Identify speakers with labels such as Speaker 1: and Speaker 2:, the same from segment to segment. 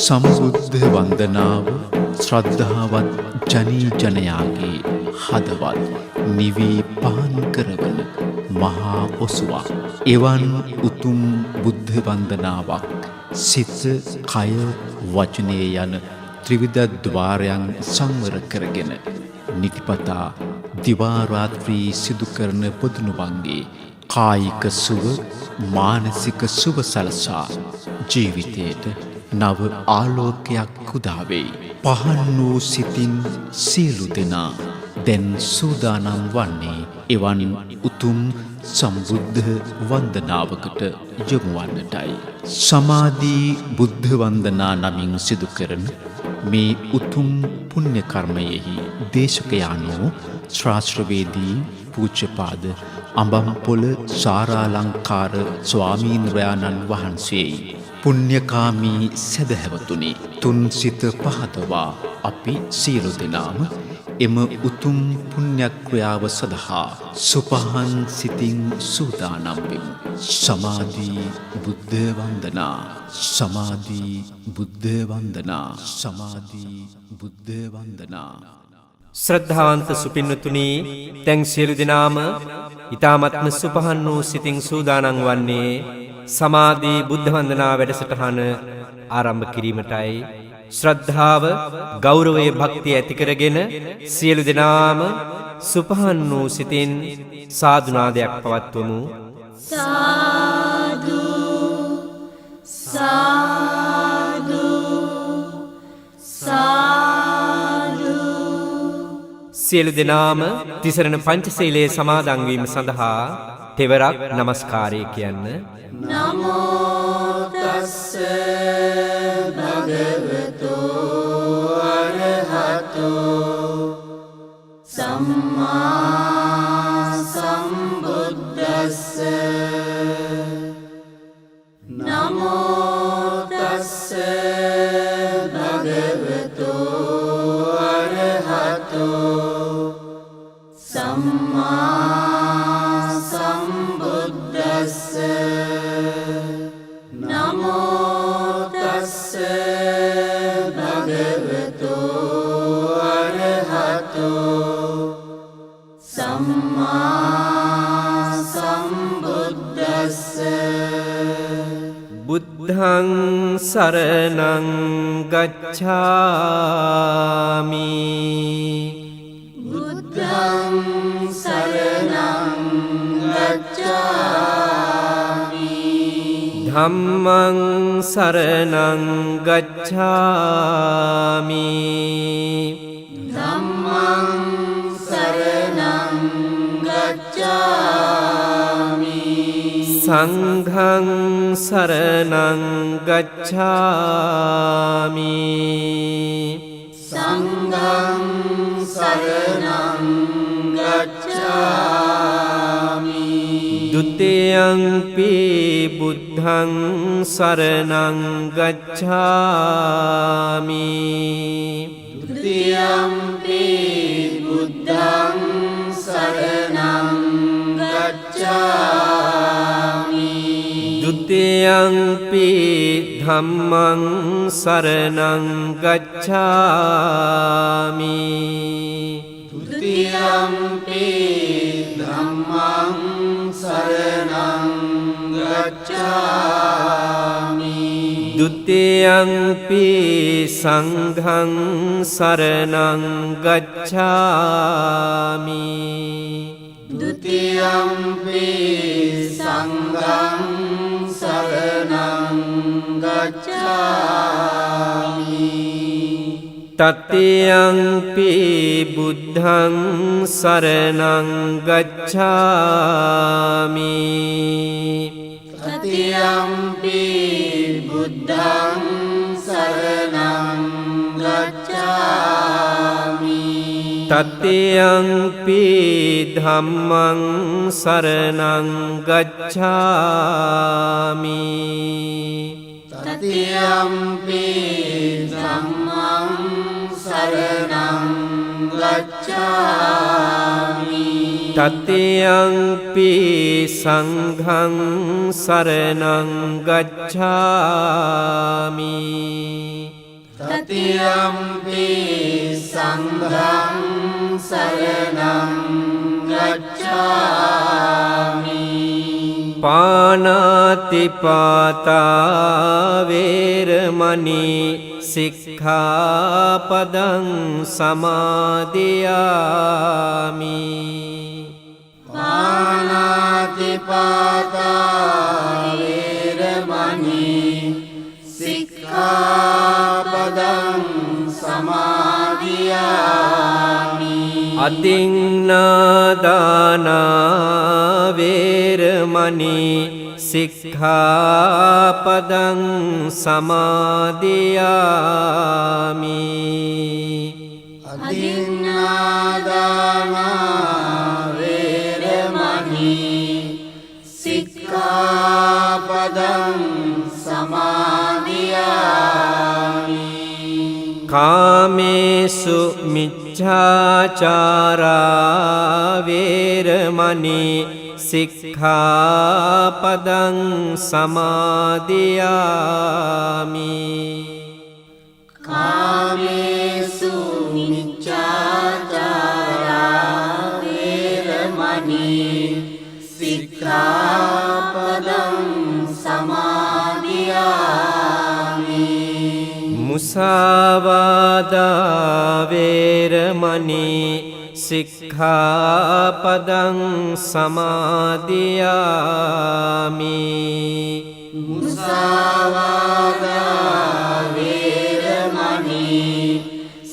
Speaker 1: සම්බුද්ධ වන්දනාව ශ්‍රද්ධාවත් ජනී ජනයාගේ හදවත් නිවී පහන් කරවන මහා ඔසුවක්. එවන් උතුම් බුද්ධ වන්දනාවක් සිත, කය, වචනය යන ත්‍රිවිධ ద్వාරයන් සංවර කරගෙන නිතිපතා දිවා රාත්‍රී සිදු කරන පුදුනුවන්ගේ කායික සුව, මානසික සුව සලසා ජීවිතයට නව ආලෝකයක් උදා වෙයි. පහන් වූ සිතින් සියලු දෙනා දැන් සූදානම් වන්නේ එවන් උතුම් සම්බුද්ධ වන්දනාවකට යොමු වන්නටයි. සමාධි බුද්ධ වන්දනා නමින් සිදු කරන මේ උතුම් පුණ්‍ය කර්මයෙහි දේශකයාණෝ ශාස්ත්‍රවේදී පූජ්‍යපාද අඹම්පොළ සාරාලංකාර ස්වාමීන්ද්‍රයාණන් වහන්සේයි. පුණ්‍යකාමී සදහැවතුනි, තුන් සිත පහදවා අපි සියලු දෙනාම එම උතුම් පුණ්‍යක්‍රියාව සඳහා සුපහන් සිතින් සූදානම් වෙමු. සමාධි බුද්ධ වන්දනා, සමාධි බුද්ධ වන්දනා, සමාධි බුද්ධ වන්දනා.
Speaker 2: ශ්‍රද්ධාවන්ත සුපින්නතුනි, දැන් සියලු දෙනාම ඊ타මත්ම සුපහන් වූ සිතින් සූදානම් වන්නේ සමාධි බුද්ධ වන්දනා වැඩසටහන ආරම්භ කිරීමටයි. ශ්‍රද්ධාව, ගෞරවය, භක්තිය ඇති කරගෙන සියලු දෙනාම සුපහන් වූ සිතින් සාදුනාදයක් පවත්වමු.
Speaker 3: සාදු සාදු සාදු.
Speaker 2: සියලු දෙනාම තිසරණ පංචශීලයේ සමාදන් වීම සඳහා තෙවරක් নমස්කාරය කියන්න.
Speaker 3: නමෝ තස්ස භගවතෝ අරහතෝ සම්මා සම්බුද්දස්ස. නමෝ තස්ස භගවතෝ අරහතෝ සම්මා සම්බුද්දස්ස. නමෝ තස්ස භගවතෝ අරහතෝ සම්මා සම්බුද්දස්ස.
Speaker 2: බුද්ධං සරණං ගච්ඡාමි.
Speaker 3: බුද්ධං සරණං ගච්ඡාමි.
Speaker 2: ධම්මං සරණං ගච්ඡාමි.
Speaker 3: ධම්මං සරණං ගච්ඡාමි.
Speaker 2: සංඝං සරණං ගච්ඡාමි.
Speaker 3: සංඝං සරණං ගච්ඡාමි.
Speaker 2: ဒုတိယံ පි බුද්ධං සරණං ගච්ඡාමි.
Speaker 3: ဒုတိယံ පි බුද්ධං සරණං ගච්ඡාමි.
Speaker 2: ဒုတိယံ පි ධම්මං සරණං ගච්ඡාමි.
Speaker 3: ဒုတိယံ පි ධම්මං සරණං ගච්ඡාමි.
Speaker 2: ဒုတိယံ පි සංඝං සරණං ගච්ඡාමි.
Speaker 3: ဒုတိယံ පි සංඝං සරණං ගච්ඡාමි.
Speaker 2: තතියංපි බුද්ධං සරණං ගච්ඡාමි
Speaker 3: තතියම්පි බුද්ධං සරණං ගච්ඡාමි
Speaker 2: තතියංපි ධම්මං සරණං ගච්ඡාමි
Speaker 3: තතියම්පි ධම්මං සරණං ගච්ඡාමි
Speaker 2: තතියංපි සංඝං සරණං ගච්ඡාමි
Speaker 3: තතියම්පි සංඝං සරණං ගච්ඡාමි
Speaker 2: පාණාතිපාතා වේරමණී සික්ඛාපදං සමාදියාමි
Speaker 3: පාණාතිපාතා වේරමණී සික්ඛාපදං සමාදියාමි
Speaker 2: අදින්නාදානා වේරමණී සික්ඛාපදං සමාදියාමි
Speaker 3: අදින්නාදානා වේරමණී සික්ඛාපදං සමාදියාමි
Speaker 2: කාමේසු මිච්ඡාචාරා වේරමණී සික්ඛාපදං සමාදියාමි
Speaker 3: කාමේසු මිච්ඡාචාරා වේරමණී සික්ඛාපදං සමාදියාමි
Speaker 2: මුසාවාදා වේරමණී සික්ඛාපදං සමාදියාමි
Speaker 3: මුසාවාදා වේරමණී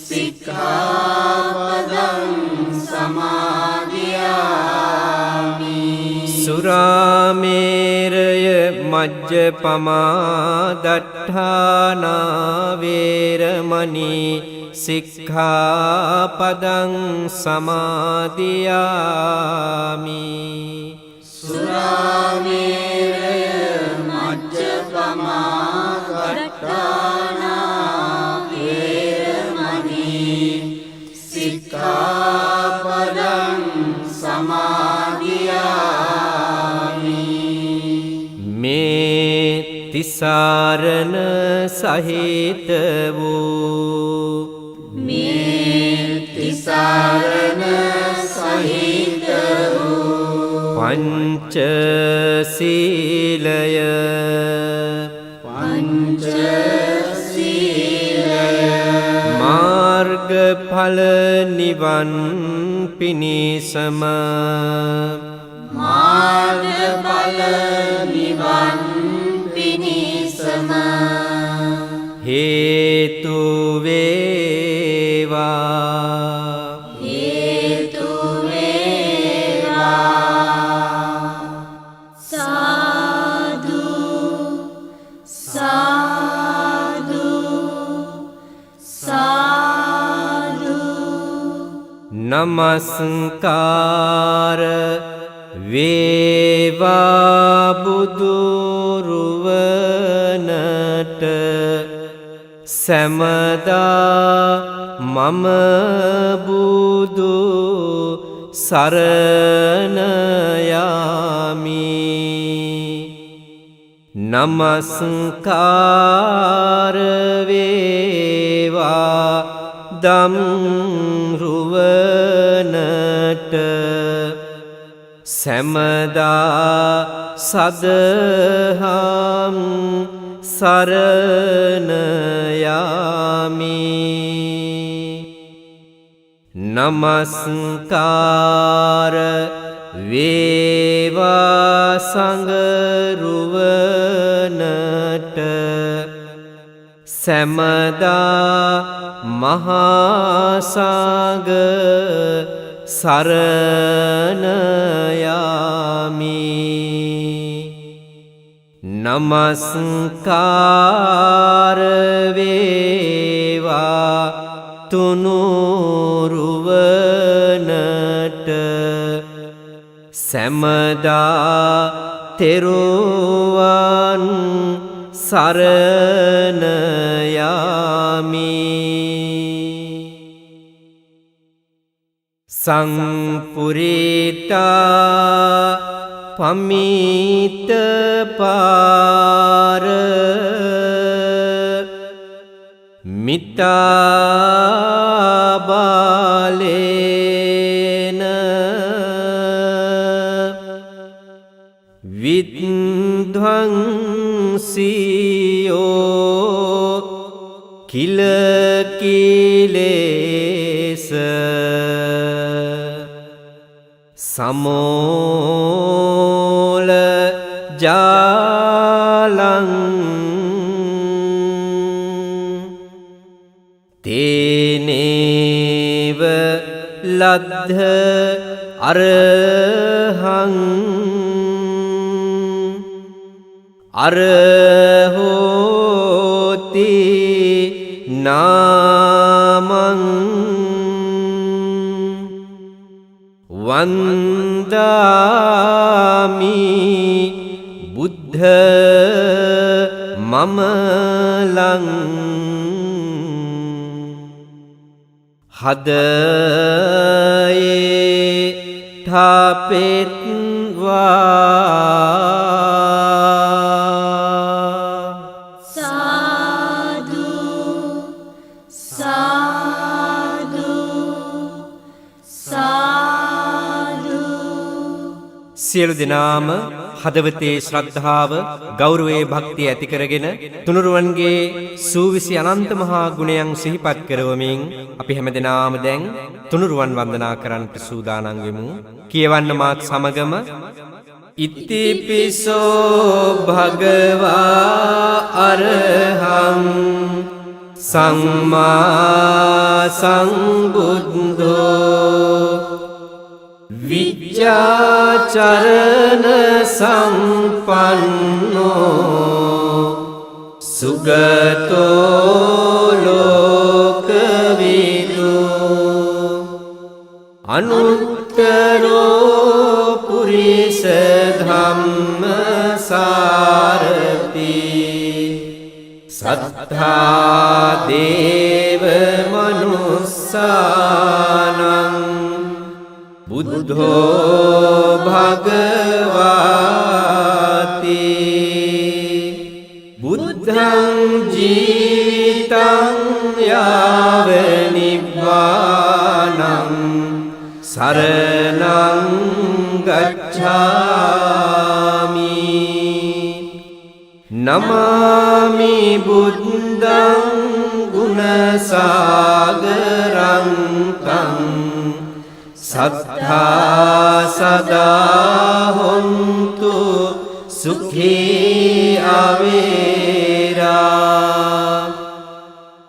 Speaker 3: සික්ඛාපදං සමාදියාමි
Speaker 2: සුරාමේරය මජ්ජපමා දට්ඨානා වේරමණී සික්ඛාපදං සමාදියාමි
Speaker 3: සුරාමේරය මජ්ජපමා දට්ඨානා වේරමණී සික්ඛාපදං සමාදියාමි
Speaker 2: මේ තිසරණ සහිත වූ
Speaker 3: මේ තිසරණ සහිත වූ
Speaker 2: පංචශීලය මාර්ගඵල නිවන් පිණිසම
Speaker 3: මාර්ගඵල නිවන් පිණිසම
Speaker 2: හේතු වේවා
Speaker 3: හේතු වේවා සාදු සාදු සාදු
Speaker 2: නමස්කාර වේවා බුදුරුවනට සැමදා මම බුදු සරණ යාමි නමස්කාර වේවා දම්රුවනට සැමදා සදහම් සරණ යාමි නමස්කාර වේවා සංඝරුවනට සැමදා මහාසාග සරණ යාමි නමස්කාර වේවා තුනුරුවනට සැමදා තෙරුවන් සරණ යාමි සංපුරිතා පමිත පාර මිතා බාලේන විද්වංසියෝ කිල කිලේස සමෝල ජාලං තේනේව ලද්ධ අරහං අරහෝති නාමං වන්දාමි බුද්ධ මමලං හදයේ ඨාපෙත්වා
Speaker 3: සාදු සාදු සාදු
Speaker 2: සියලු දෙනාම හදවතේ ශ්‍රද්ධාව ගෞරවයේ භක්තිය ඇති කරගෙන තුනුරුවන්ගේ සූවිසි අනන්ත මහා ගුණයන් සිහිපත් කරවමින් අපි හැමදෙනාම දැන් තුනුරුවන් වන්දනා කරන්නට සූදානම් වෙමු. කියවන්න මාත් සමගම ඉතිපිසෝ භගවා අරහං සම්මා සම්බුද්ධෝ විජ්ජාචරණ සම්පන්නෝ සුගතෝ ලෝකවිදු අනුත්තරෝ පුරිස ධම්මසාරති සත්තා දේව මනුස්සානං බුද්ධෝ භගවාති බුද්ධං ජීවිතං යාව නිබ්බානං සරණං ගච්ඡාමි නමාමි බුද්ධං ගුණසාගරං තං සත්තා සදා හොන්තු සුඛී අවේරා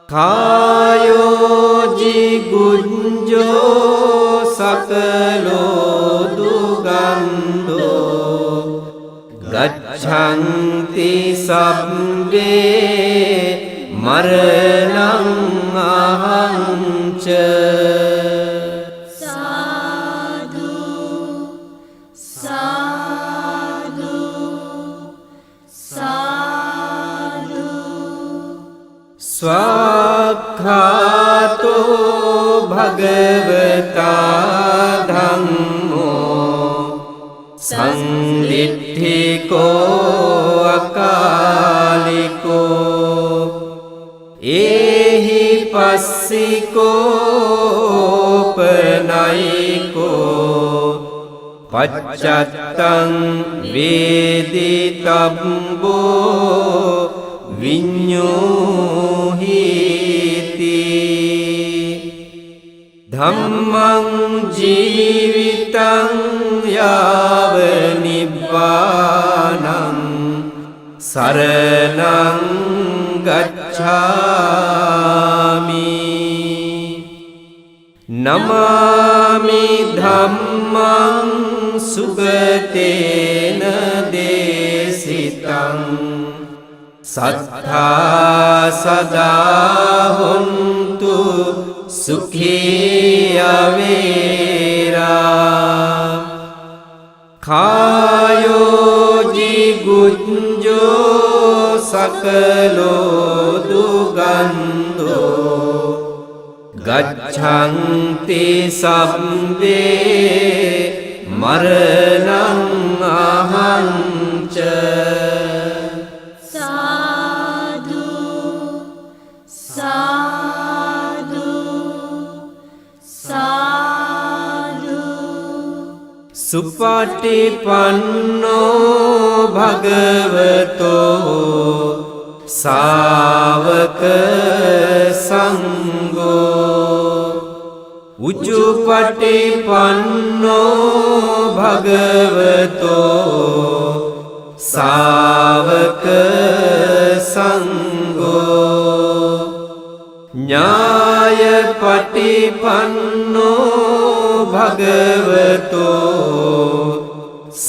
Speaker 2: කායෝ ජිගුඤ්ජෝ සකලෝ දුගන්ධෝ ගච්ඡන්ති සබ්බේ මරණං අහංච ස්වාක්ඛාතෝ භගවතා ධම්මෝ සංදිට්ඨිකෝ අකාලිකෝ ඒහි පස්සිකෝ පනයිකෝ පච්චත්තං වේදිතබ්බෝ විඤ්ඤෝහිති ධම්මං ජීවිතං යාව නිබ්බානං සරණං ගච්ඡාමි ගච්ඡාමි නමාමි ධම්මං සුගතේන දේසිතං සත්තා සදා හොන්තු සුඛී අවේරා කායෝ ජිගුඤ්ජෝ සකලෝ දුගන්ධෝ ගච්ඡන්ති සම්බේ මරණං අහංච
Speaker 3: සාදු සාදු සාදු
Speaker 2: සුපටිපන්නෝ භගවතෝ සාවක සංඝෝ උජුපටිපන්නෝ භගවතෝ සාවක සංඝෝ ඥායපටිපන්නෝ භගවතෝ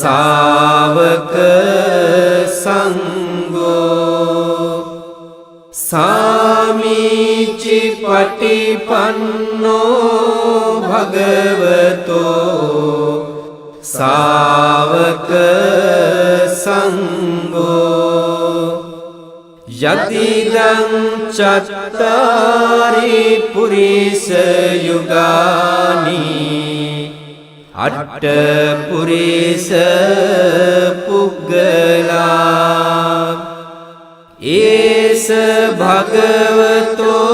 Speaker 2: සාවක සංඝෝ සාමීචි පටිපන්නෝ භගවතෝ සාවක සංඝෝ යතිදං චත්තාරි පුරිස යුගානි අට්ඨ පුරිස පුග්ගලා ඒස භගවතෝ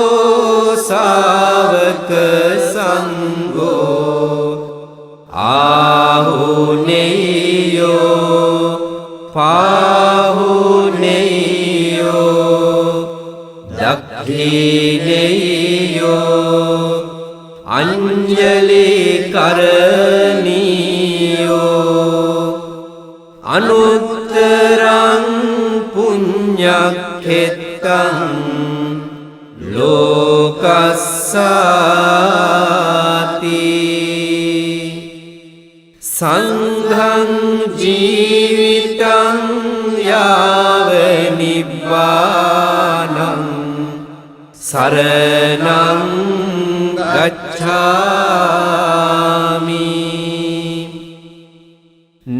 Speaker 2: සාවක සංඝෝ ආහුනේයෝ පාහුනේයෝ දක්ඛිනේයෝ අංජලි කරණීයෝ අනුත්තරං පුඤ්ඤක්ඛෙත්තං ලෝකස්සාති සංඝං ජීවිතං යාව නිබ්බානං සරණං ගච්ඡාමි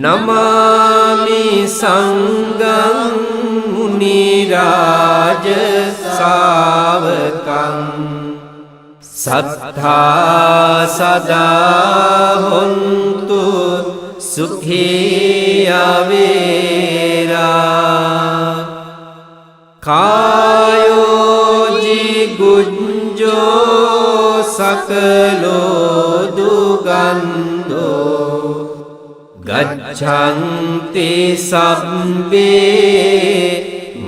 Speaker 2: නමාමි සංඝං මුනි රාජ ශාවකං සත්තා සදා හොන්තු සුඛී අවේරා කායෝ ජිගුඤ්ජෝ සකලෝ දුගන්ධෝ ගච්ඡන්ති සම්බේ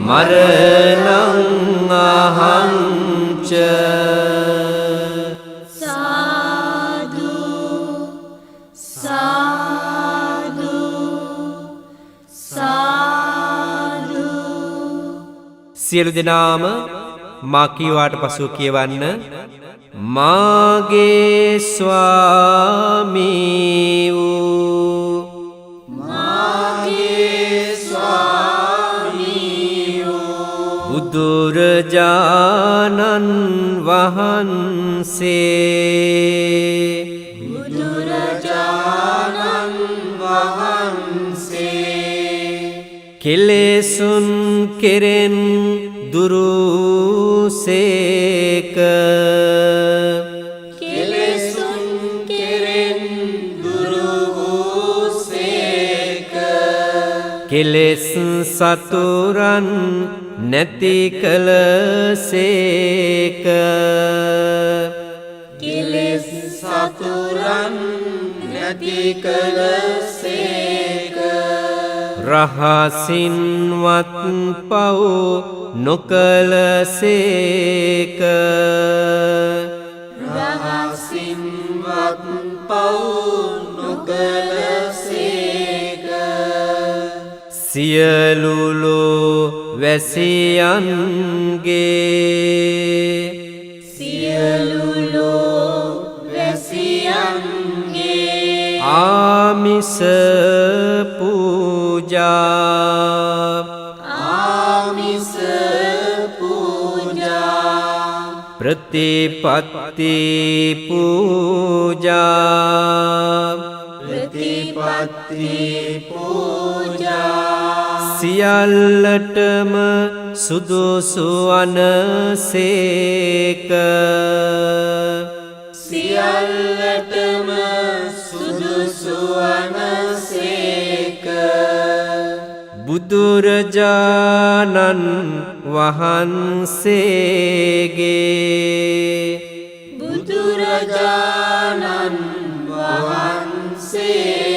Speaker 2: මරණං අහංච
Speaker 3: සාදු සාදු සාදු
Speaker 2: සියලු දෙනාම මා කීවාට පසුව කියවන්න මාගේ ස්වාමී වූ
Speaker 3: මාගේ ස්වාමී වූ
Speaker 2: බුදුරජාණන් වහන්සේ
Speaker 3: බුදුරජාණන් වහන්සේ
Speaker 2: කෙලෙසුන් කෙරෙන් දුරුසේක
Speaker 3: කෙලෙසුන් කෙරෙන් දුරු වූසේක
Speaker 2: කෙලෙස් සතුරන් නැති කලසේක
Speaker 3: කෙලෙස් සතුරන් නැති කලසේක
Speaker 2: රහසින්වත් පව් නොකලසේක
Speaker 3: රහසින්වත් පව් නොකලසේක
Speaker 2: සියලු ලෝ වැසියන්ගේ
Speaker 3: සියලු ලෝ වැසියන්ගේ
Speaker 2: ආමිස පූජා
Speaker 3: ආමිස පූජා
Speaker 2: ප්‍රතිපත්ති පූජා
Speaker 3: ප්‍රතිපත්ති පූජා
Speaker 2: සියල්ලටම සුදුසු වනසේක
Speaker 3: සියල්ලටම සුදුසු වනසේක
Speaker 2: බුදුරජාණන් වහන්සේගේ
Speaker 3: බුදුරජාණන් වහන්සේගේ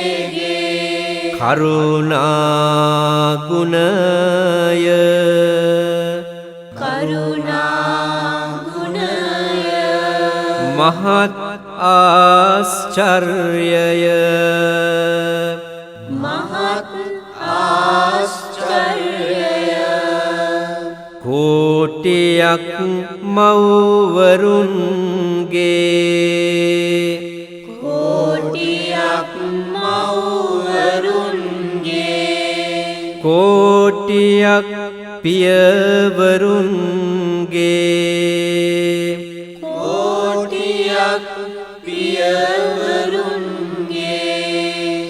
Speaker 2: කරුණා ගුණය
Speaker 3: කරුණා ගුණය
Speaker 2: මහත් ආශ්චර්යය
Speaker 3: මහත් ආශ්චර්යය
Speaker 2: කෝටියක් මව්වරුන්ගේ
Speaker 3: කෝටියක් මව්වරුන්ගේ
Speaker 2: කෝටියක් පියවරුන්ගේ
Speaker 3: කෝටියක් පියවරුන්ගේ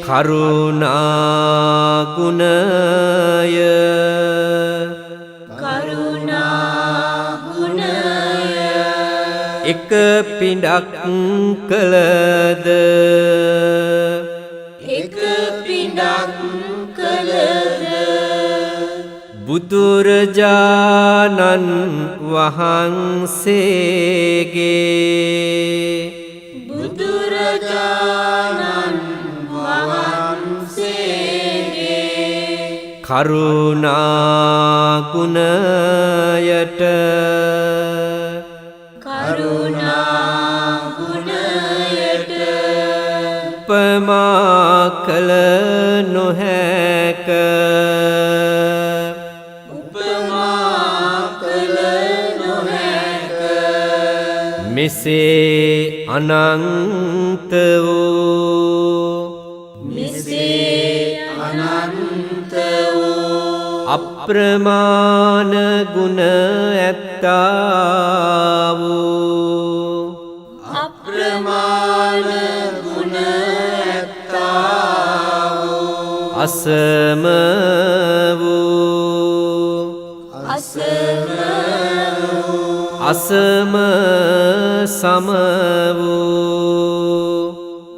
Speaker 2: කරුණා ගුණය
Speaker 3: කරුණා ගුණය
Speaker 2: එක පිඬක් කළද
Speaker 3: එක පිඬක් කළද
Speaker 2: බුදුරජාණන් වහන්සේගේ
Speaker 3: බුදුරජාණන් වහන්සේගේ
Speaker 2: කරුණා ගුණයට
Speaker 3: කරුණා ගුණයට
Speaker 2: උපමා කළ නොහැක
Speaker 3: උපමා කළ නොහැක
Speaker 2: මෙසේ අනන්ත වූ
Speaker 3: මෙසේ අනන්ත වූ
Speaker 2: අප්‍රමාණ ගුණ ඇත්තා වූ
Speaker 3: අප්‍රමාණ ගුණ ඇත්තා වූ
Speaker 2: අසම වූ
Speaker 3: අසම වූ
Speaker 2: අසම සම වූ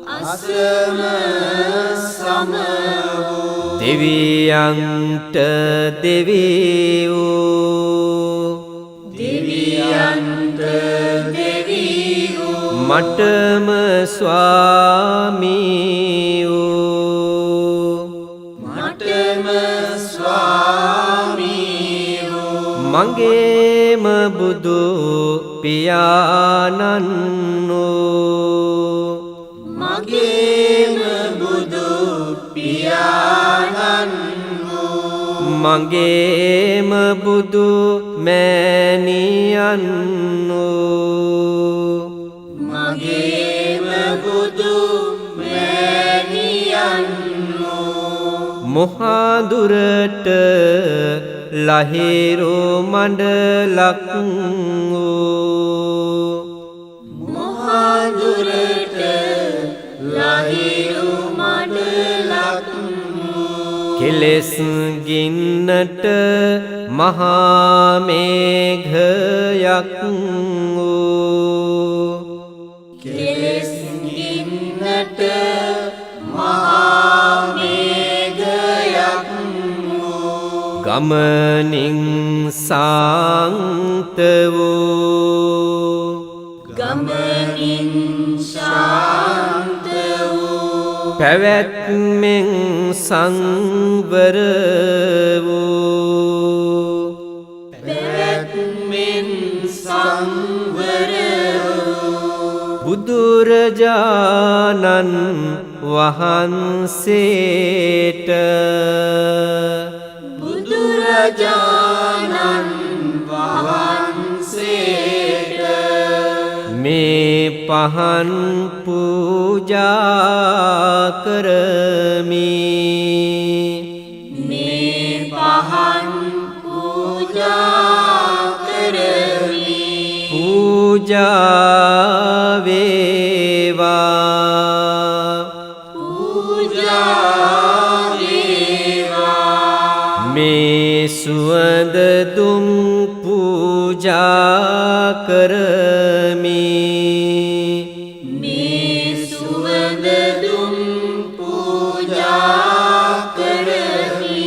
Speaker 3: අසම සම වූ
Speaker 2: දෙවියන්ට දෙවි වූ
Speaker 3: දෙවියන්ට දෙවි වූ
Speaker 2: මටම ස්වාමී වූ
Speaker 3: මටම ස්වාමී වූ
Speaker 2: මගේම බුදු පියාණන් වූ
Speaker 3: මගේම බුදු පියාණන් වූ
Speaker 2: මගේම බුදු මෑණියන් වූ
Speaker 3: මගේම බුදු මෑණියන් වූ
Speaker 2: මොහාදුරට ලහිරු මණ්ඩලක් වූ
Speaker 3: මොහාදුරට ලහිරු මඩලක් වූ
Speaker 2: කෙලෙස් ගින්නට මහා මේඝයක් වූ
Speaker 3: කෙලෙස් ගින්නට මහා මේඝයක් වූ
Speaker 2: ගමනින් සාන්ත වූ
Speaker 3: ගමනින් ශාන්ත වූ
Speaker 2: පැවැත්මෙන් සංවර වූ
Speaker 3: පැවැත්මෙන් සංවර වූ
Speaker 2: බුදුරජාණන් වහන්සේට
Speaker 3: බුදුරජාණන් බුදුරජාණන් වහන්සේට
Speaker 2: මේ පහන් පූජා කරමි.
Speaker 3: මේ පහන් පූජා කරමි.
Speaker 2: පූජා වේවා.
Speaker 3: පූජා වේවා.
Speaker 2: මේ සුවඳ දුම් පූජා කරමි.
Speaker 3: මේ සුවඳ දුම් පූජා කරමි.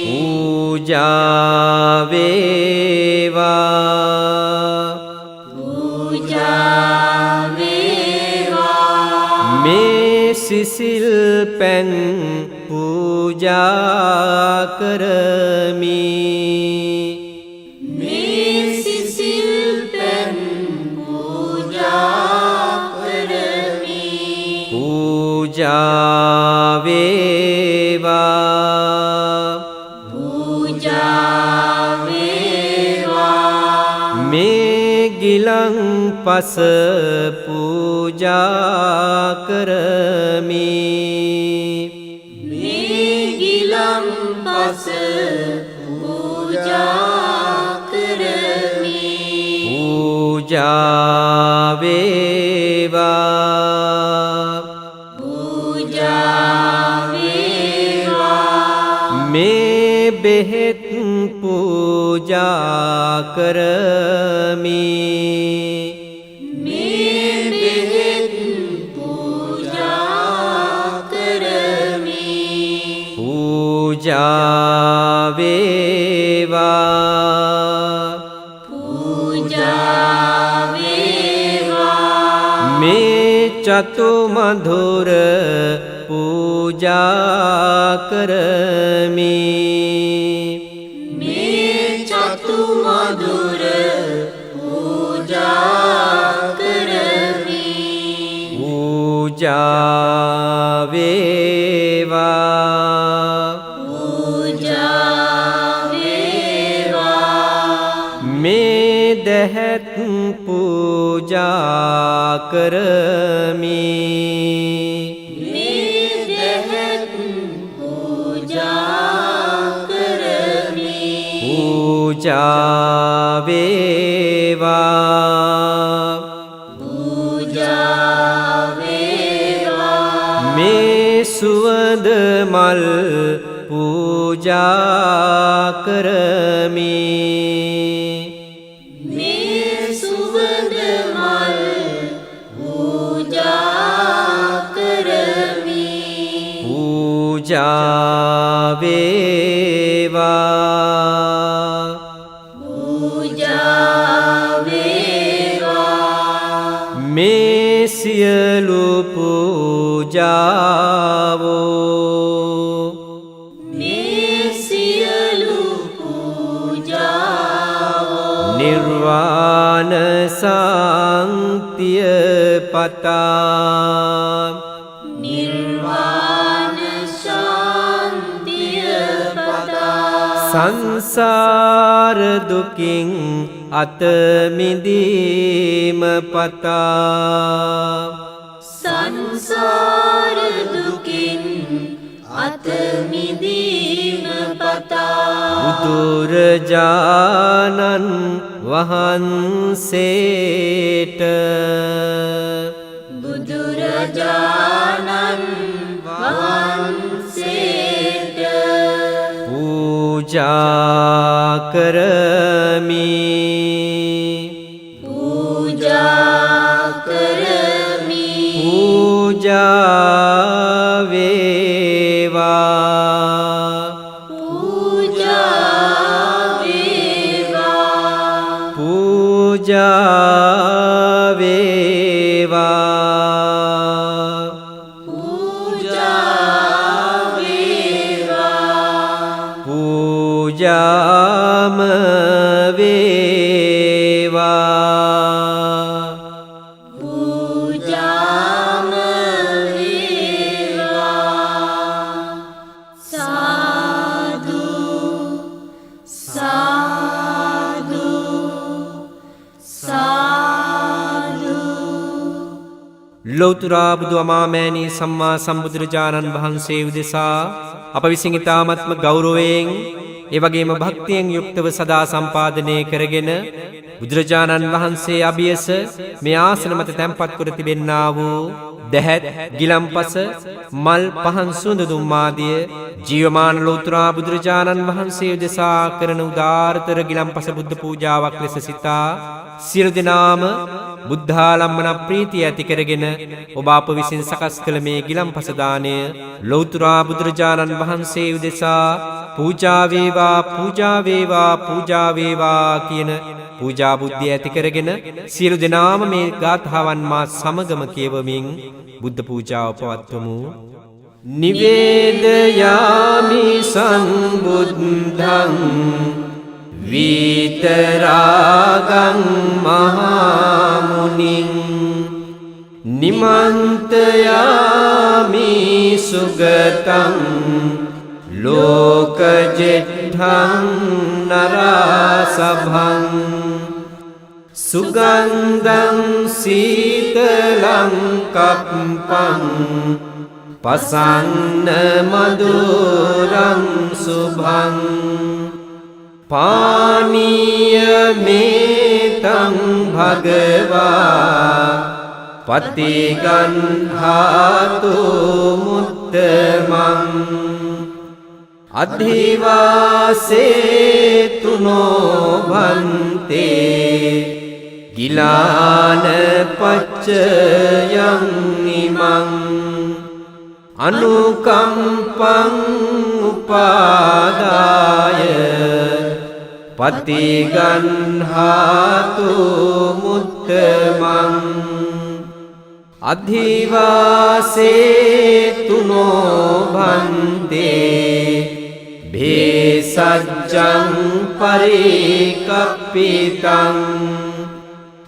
Speaker 2: පූජා වේවා.
Speaker 3: පූජා වේවා.
Speaker 2: මේ සිසිල් පැන් පූජා කරමි.
Speaker 3: මේ සිසිල් පැන් පූජා කරමි.
Speaker 2: පූජා වේවා.
Speaker 3: පූජා වේවා.
Speaker 2: මේ ගිලන් පස පූජා කරමි.
Speaker 3: මේ ගිලන්පස පූජා කරමි.
Speaker 2: පූජා වේවා.
Speaker 3: පූජා වේවා.
Speaker 2: මේ බෙහෙත් පූජා කරමි.
Speaker 3: මේ බෙහෙත් පූජා කරමි.
Speaker 2: පූජා වේවා.
Speaker 3: පූජා වේවා.
Speaker 2: මේ චතු මధుර පූජා කරමි.
Speaker 3: මේ චතු මధుර පූජා කරමි.
Speaker 2: පූජා වේවා.
Speaker 3: පූජා වේවා.
Speaker 2: මේ දැහැත් පූජා කරමි.
Speaker 3: මේ දැහැත් පූජා කරමි.
Speaker 2: පූජා වේවා.
Speaker 3: පූජා වේවා.
Speaker 2: මේ සුවඳ මල් පූජා කරමි.
Speaker 3: මේ සුවඳ මල් පූජා කරමි.
Speaker 2: පූජා වේවා.
Speaker 3: පූජා වේවා.
Speaker 2: මේ සියලු පූජාවෝ
Speaker 3: මේ සියලු පූජාවෝ
Speaker 2: නිර්වාණ සාන්තිය පතා
Speaker 3: නිර්වාණ ශාන්තිය පතා
Speaker 2: සංසාර දුකින් අත මිදීම පතා
Speaker 3: සංසාර දුකින් අත මිදීම පතා
Speaker 2: බුදුරජාණන් වහන්සේට
Speaker 3: බුදුරජාණන් වහන්සේට
Speaker 2: පූජා කරමි.
Speaker 3: පූජා කරමි.
Speaker 2: පූජා වේවා.
Speaker 3: පූජා වේවා.
Speaker 2: පූජා වේවා.
Speaker 3: පූජා වේවා.
Speaker 2: පූජාම වේවා.
Speaker 3: පූජාම වේවා.
Speaker 2: ලෞතුරා බුදු අමාමෑණී සම්මා සම්බුදුරජාණන් වහන්සේ උදෙසා අප විසින් ඊ타මත්ම ගෞරවයෙන් ඒ වගේම භක්තියෙන් යුක්තව සදා සම්පාදනය කරගෙන බුදුරජාණන් වහන්සේ අභියස මේ ආසන මත තැන්පත් කර තිබෙන්නා වූ දැහැත් ගිලම්පස මල් පහන් සුවඳ දුම් ආදිය ජීවමාන ලෞතුරා බුදුරජාණන් වහන්සේ උදෙසා කරන උදාාරතර ගිලම්පස බුද්ධ පූජාවක් ලෙස සිතා සියලු දෙනාම බුද්ධාලම්මන ප්‍රීතිය ඇති කරගෙන ඔබ අප විසින් සකස් කළ මේ ගිලම්පස දාණය ලෞතුරා බුදුරජාණන් වහන්සේ උදෙසා පූජා වේවා පූජා වේවා පූජා වේවා කියන පූජා බුද්ධිය ඇති කරගෙන සියලු දෙනාම මේ ගාථාවන් මා සමගම කියවමින් බුද්ධ පූජාව පවත්වමු. නිවේදයාමි සම්බුද්ධං විතරාගං මහා මුනිං නිමන්තයාමි සුගතං ලෝකජෙට්ඨං නරසභං සුගන්ධං සීතලං කප්පං පසන්න මధుරං සුභං පානීය මේතං භගවා පතිගන්හාතු මුත්තමං අධිවාසේතුනෝ භන්තේ ගිලාන පච්චයං ඉමං අනුකම්පං උපාදාය පතිගන්හාතු මුත්තමං අධිවාසේතුනෝ භන්තේ භේසජ්ජං පරිකප්පිතං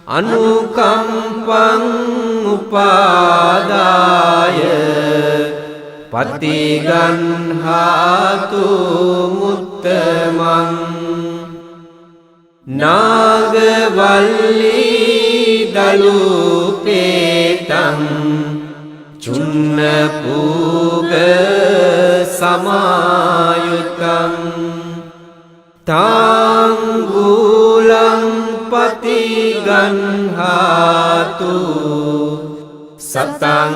Speaker 2: අනුකම්පං උපාදාය පතිගන්හාතු මුත්තමං නාගවල්ලී දලුපේතං චුන්න පූග සමායුතං තාංගුලං පතිගන්හාතු සතං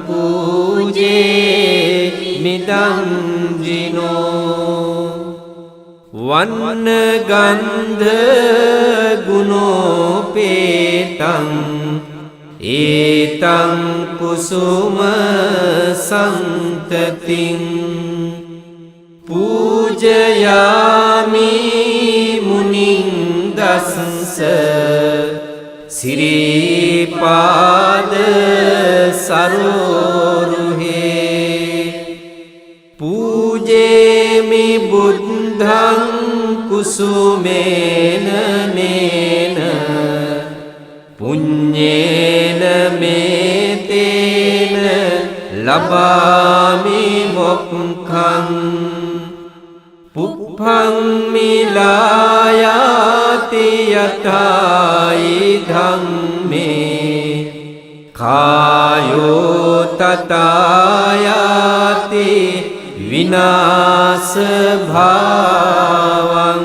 Speaker 2: පූජේ මිදං ජිනෝ වන්න ගන්ධ ගුණෝපේතං ඒතං කුසුම සන්තතින් පූජයාමි මුනිං දස්ස සිරිපාද සරෝරුහේ පූජේමි බුද්ධං කුසුමේන නේන පුඤ්ඤේන මේතේන ලබාමි මොක්ඛං පුප්පං මිලායාති යතයි ධම්මේ කායෝ තතායාති විනාශ භාවං.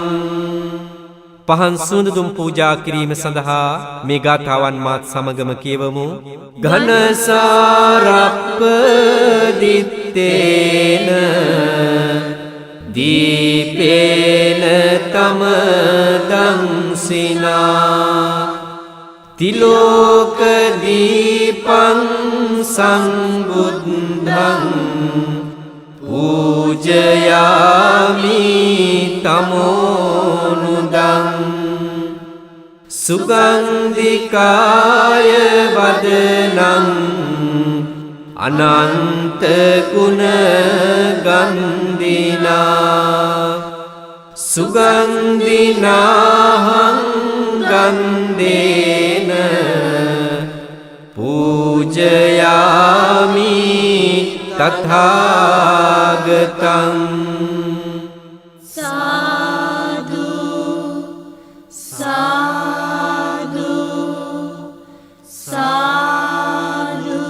Speaker 2: පහන් සුවඳ දුම් පූජා කිරීම සඳහා මේ ගාථාවන් මාත් සමගම කියවමු. ඝනසාරප්ප දිත්තේන දීපේන තම දංසිනා තිලෝක දීපං සංබුද්ධං පූජයාමි තමෝනුදං සුගන්ධිකාය වදනං අනන්ත ගුණ ගන්ධිනා සුගන්ධිනාහං ගන්ධේන පූජයාමි තථාගතං.
Speaker 3: සාදු සාදු සාදු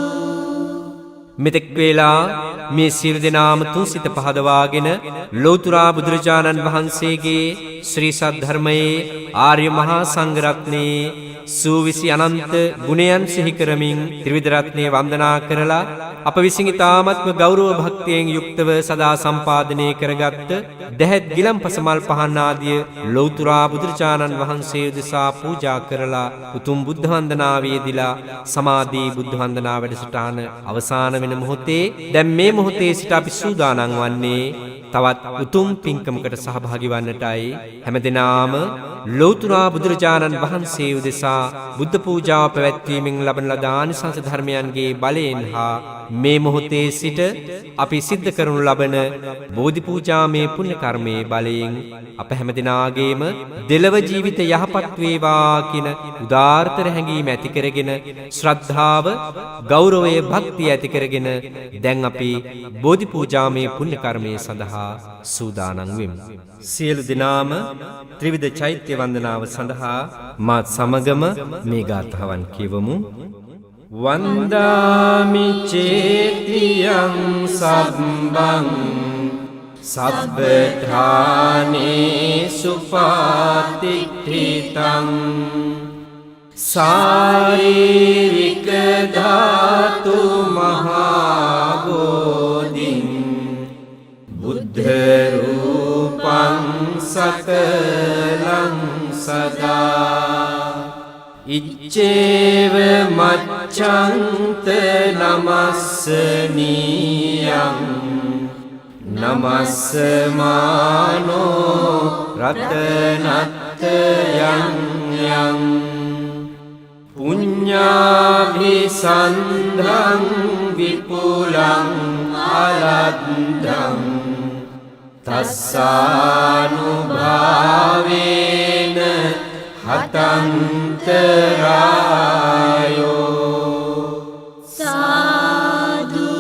Speaker 2: මෙතෙක් වේලා මේ සියලු දෙනාම තුසිත පහදවාගෙන ලෞතර බුදුරජාණන් වහන්සේගේ ශ්‍රී සද්ධර්මයේ ආර්ය මහා සංඝ රත්නයේ සූවිසි අනන්ත ගුණයන් සිහි කරමින් ත්‍රිවිධ රත්නය වන්දනා කරලා අප විසින් ඊ타ත්ම ගෞරව භක්තියෙන් යුක්තව සදා සම්පාදනය කරගත් දැහැත් ගිලම්පස මල් පහන් ආදිය ලෞතර බුදුරජාණන් වහන්සේ උදෙසා පූජා කරලා උතුම් බුද්ධ වන්දනාවේ දීලා සමාධි බුද්ධ වන්දනා වැඩසටහන අවසන් වෙන මොහොතේ දැන් මේ මොහොතේ සිට අපි සූදානම් වන්නේ තවත් උතුම් පින්කමකට සහභාගී වන්නටයි. හැමදෙනාම ලෞතර බුදුරජාණන් වහන්සේ උදෙසා බුද්ධ පූජාව පැවැත්වීමෙන් ලබන ලද ආනිසංස ධර්මයන්ගේ බලයෙන් හා මේ මොහොතේ සිට අපි සිද්ධ කරනු ලබන බෝධි පූජාමේ පුණ්‍ය කර්මයේ බලයෙන් අප හැමදෙනාගේම දෙලව ජීවිත යහපත් වේවා කියන උදාාරතර හැඟීම ඇති කරගෙන ශ්‍රද්ධාව, ගෞරවය, භක්තිය ඇති කරගෙන දැන් අපි බෝධි පූජාමේ පුණ්‍ය කර්මයේ සඳහා සූදානම් වෙමු. සියලු දෙනාම ත්‍රිවිධ චෛත්‍ය වන්දනාව සඳහා මාත් සමගම මේ ගාථාවන් කියවමු. වන්දාමි චේතියං සබ්බං සබ්බඨානේ සුපාතිට්ඨිතං සාරීරික ධාතු මහා බෝධින් බුද්ධ රූපං සකලං සදා ඉච්ඡේව මච්ඡන්ත නමස්සනීයං නමස්සමානෝ රතනත්තයං යං පුඤ්ඤාභිසන්ධං විපුලං අලද්දං තස්සානුභාවේන හතන්තරායෝ
Speaker 3: සාදු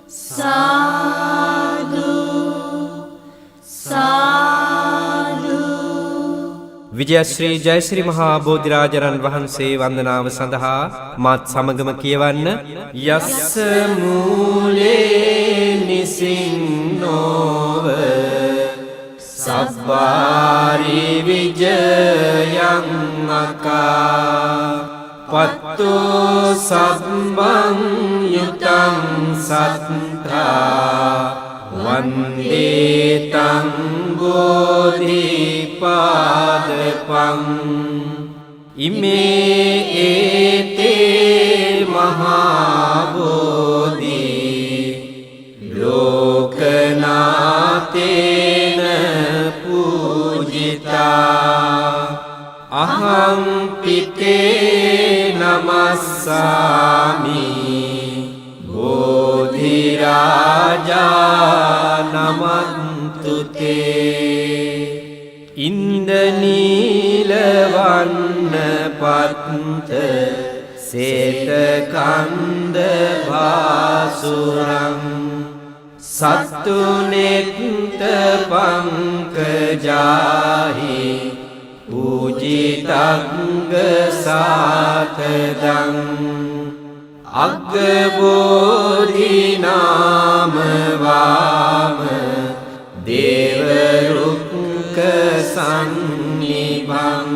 Speaker 3: සාදු සාදු.
Speaker 2: විජයශ්‍රී ජයශ්‍රී මහා බෝධිරාජරන් වහන්සේ වන්දනාව සඳහා මාත් සමගම කියවන්න. යස්ස මූලේ නිසින්නෝව සබ්බාරි විජයං අකා පත්තෝ සබ්බං යුතං සත්තා වන්දේ තං බෝධිපාදපං ඉමේ ඒතේ මහා බෝධි ලෝකනාතේන අහං පිතේ නමස්සාමි බෝධි රාජා නමන්තුතේ ඉන්දනීල වන්න පත්ත සේත කන්ද භාසුරං සත්තුනෙත්ත පංකජාහි පූජිතංග සාතදං අග්ගබෝධි නාම වාම දේවරුක්ක සන්නිභං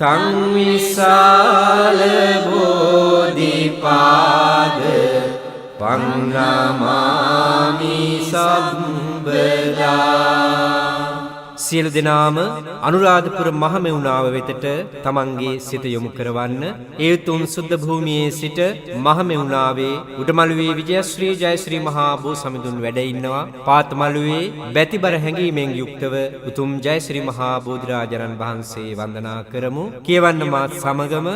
Speaker 2: තං විසාල බෝධිපාද පන්නමාමි සම්බදා. සියලු දෙනාම අනුරාධපුර මහමෙවුනාව වෙතට තමන්ගේ සිත යොමු කරවන්න. ඒ උතුම් සුද්ධ භූමියේ සිට මහමෙවුනාවේ උඩමළුවේ විජයශ්‍රී ජයශ්‍රී මහා බෝ සමිඳුන් වැඩ ඉන්නවා. පාත්මළුවේ බැතිබර හැඟීමෙන් යුක්තව උතුම් ජයශ්‍රී මහා බෝධිරාජරන් වහන්සේ වන්දනා කරමු. කියවන්න මාත් සමගම.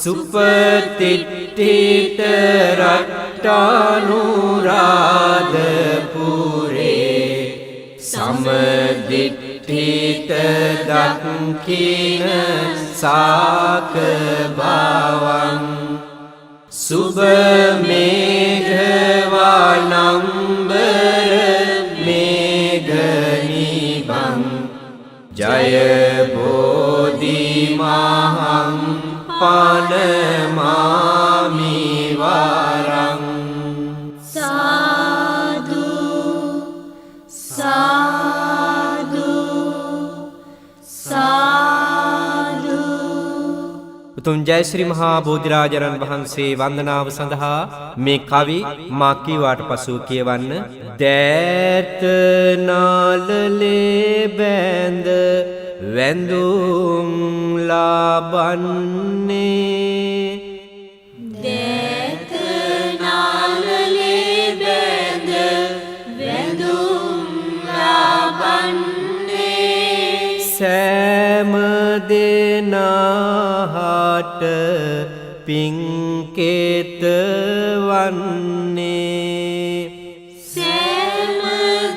Speaker 2: සුපතිට්ඨිත රට්ටානුරාධපුරේ සමදිට්ඨිත දක්ඛින සාක භවං සුභ මේඝවනම්බර මේඝනිභං ජය බෝධි මහං පනමාමි වරං උතුම් ජයශ්‍රී මහා බෝධිරාජාණන් වහන්සේ වන්දනාව සඳහා මේ කවි මා කීවාට පසු කියවන්න. දෑත නාලලේ බැඳ වැඳුම් ලබන්නේ
Speaker 3: දෑත නාලලේ බැඳ වැඳුම් ලබන්නේ
Speaker 2: සෑම දෙනාට පින්කෙත වන්නේ
Speaker 3: සෑම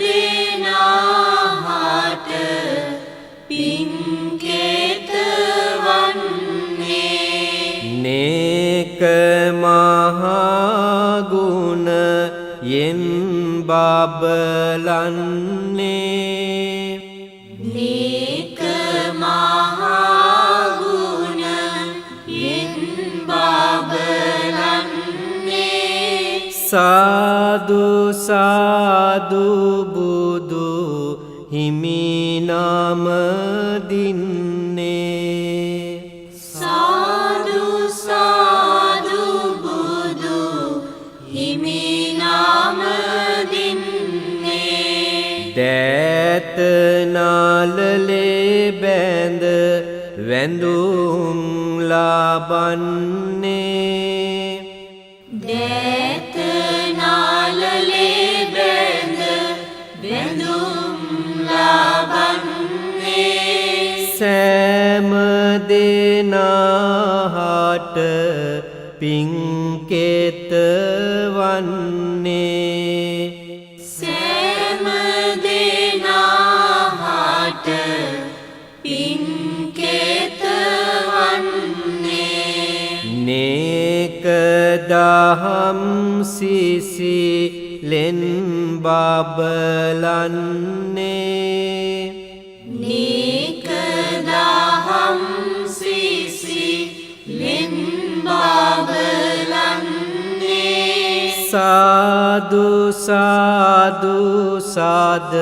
Speaker 3: දෙනාට පින්කෙත වන්නේ
Speaker 2: නේක මහා ගුණ යෙන් බබලන්නේ
Speaker 3: නේක මහා ගුණ යෙන් බබලන්නේ
Speaker 2: සාදු සාදු බුදු හිමි නම දින්නේ
Speaker 3: සාදු සාදු බුදු හිමි නාම දින්නේ
Speaker 2: දෑත නාලලේ බැඳ වැඳුම් ලබන්නේ
Speaker 3: දෑත නාලලේ බැඳ වැඳුම් ලබන්නේ
Speaker 2: සෑම දෙනාට පින්කෙත වන්නේ
Speaker 3: සෑම දෙනාට පින්කෙත වන්නේ
Speaker 2: නේක දහම් සිසිලෙන් බබලන්නේ
Speaker 3: නේක දහම් සිසිලෙන් බබලන්නේ
Speaker 2: සාදු සාදු සාද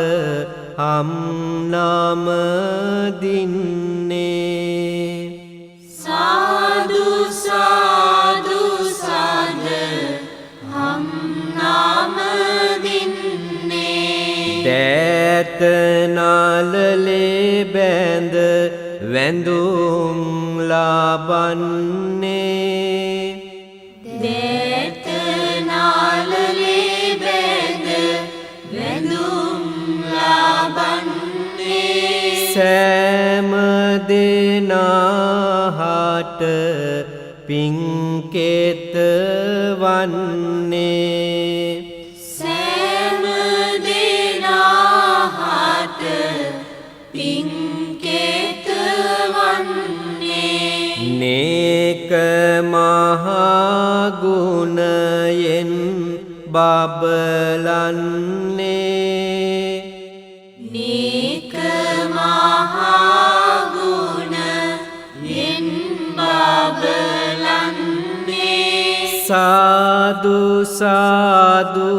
Speaker 2: හම් නම දින්නේ
Speaker 3: සාදු සාදු සාද හම් නාම දින්නේ
Speaker 2: දෑත නාලලේ බැඳ වැඳුම් ලබන්නේ
Speaker 3: දෑත නාලලේ බැඳ වැඳුම් ලබන්නේ
Speaker 2: සෑම දෙනාට පින්කෙත වන්නේ
Speaker 3: සෑම දෙනාට පින්කෙත වන්නේ
Speaker 2: නේක මහා ගුණයෙන් බබලන්නේ
Speaker 3: නේක මහා ගුණ යෙන් බබලන්නේ
Speaker 2: සාදු සාදු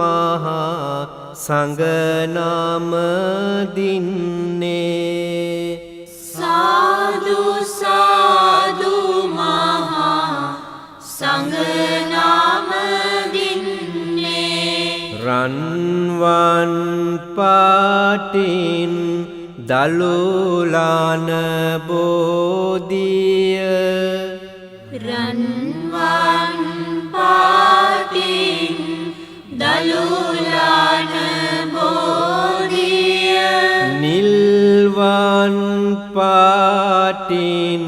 Speaker 2: මහා සංඝනාම දින්නේ
Speaker 3: සාදු සාදු මහා සංඝනාම දින්නේ
Speaker 2: රන්වන් පාටින් දලුලාන බෝධිය
Speaker 3: රන්වන් පාටින් දලුලාන බෝධිය
Speaker 2: නිල්වන් පාටින්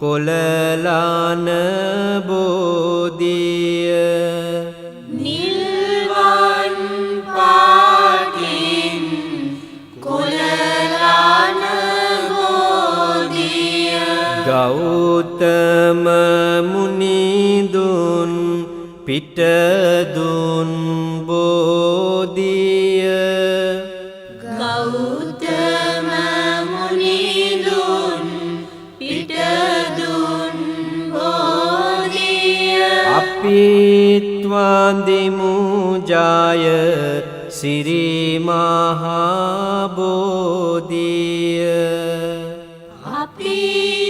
Speaker 2: කොළලාන බෝධිය
Speaker 3: නිල්වන් පාටින් කොළලාන බෝධිය
Speaker 2: ගෞතම මුනිදුන් පිටදුන් බෝධිය
Speaker 3: ගෞතම මුනිදුන් පිටදුන් බෝධිය
Speaker 2: අපිත්වාන්දිමු ජය සිරි මහා බෝධිය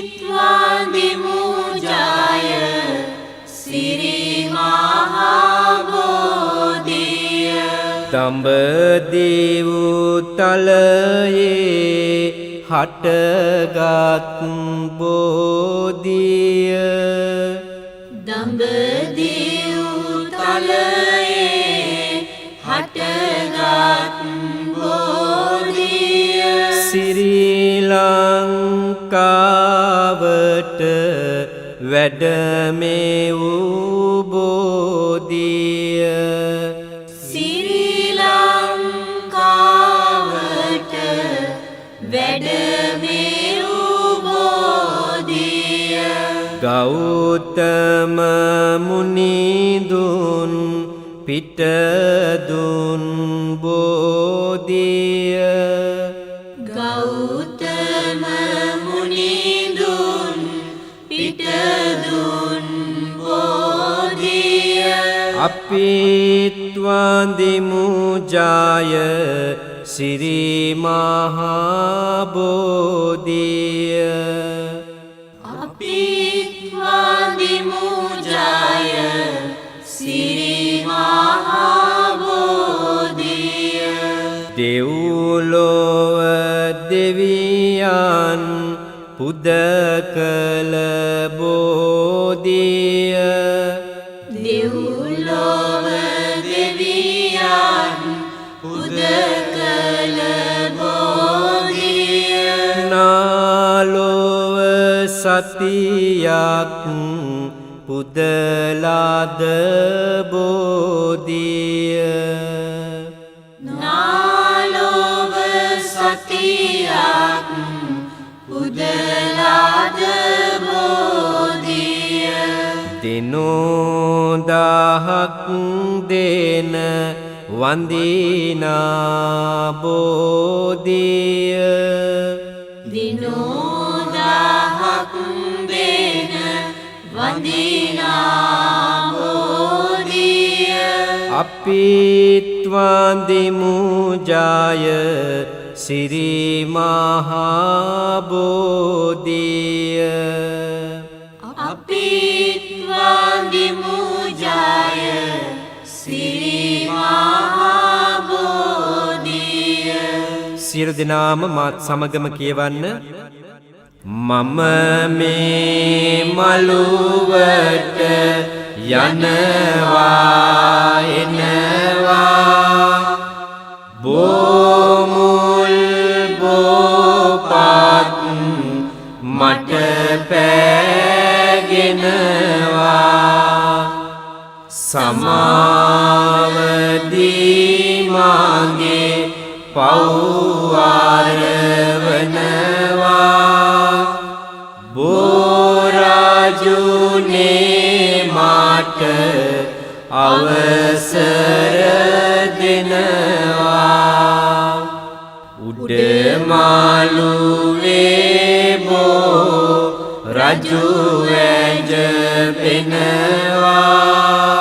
Speaker 3: අපිත්වාදිමු මහබෝධිය
Speaker 2: දඹදිව් තලයේ හටගත් බෝධිය
Speaker 3: දඹදිව් තලයේ හටගත් බෝධිය
Speaker 2: ශ්‍රී ලංකාවට වැඩමේ වූ බෝධිය
Speaker 3: ශ්‍රී ලංකාවට වැඩමේ වූ බෝධිය
Speaker 2: ගෞතම මුනිදුන් පිටදුන් බෝධිය
Speaker 3: ගෞතම මුනිදුන් පිටදුන් බෝධිය
Speaker 2: අපිත් වඳිමු ජය ශ්‍රී මහා බෝධිය
Speaker 3: අපිත් වඳිමු ජය ශ්‍රී මහා බෝධිය
Speaker 2: දෙව්ලොව දෙවියන් පුද කළ බෝධිය
Speaker 3: දෙව්ලොව දෙවියන් පුද කළ බෝධිය
Speaker 2: නාලොව සතියක් පුදලාද බෝධිය
Speaker 3: නාලොව සතියක් පුදලාද බෝධිය
Speaker 2: දිනෝදහක් දෙන වන්දිනා බෝධිය
Speaker 3: දිනෝදහක් දෙන වන්දිනා බෝධිය
Speaker 2: අපිත් වඳිමු ජය ශ්‍රී මහා බෝධිය
Speaker 3: අපිත් වඳිමු ජය ශ්‍රී මහා බෝධිය
Speaker 2: සියලු දෙනාම මාත් සමගම කියවන්න මම මේ මළුවට යනවා එනවා බෝමුල් බෝපත් මට පෑගෙනවා සමාවදී මාගේ පව්වාරවනවා බෝරාජුනේ මාට අවසර දෙනවා උඩමාළුවේ බෝ රජු වැජ පෙනවා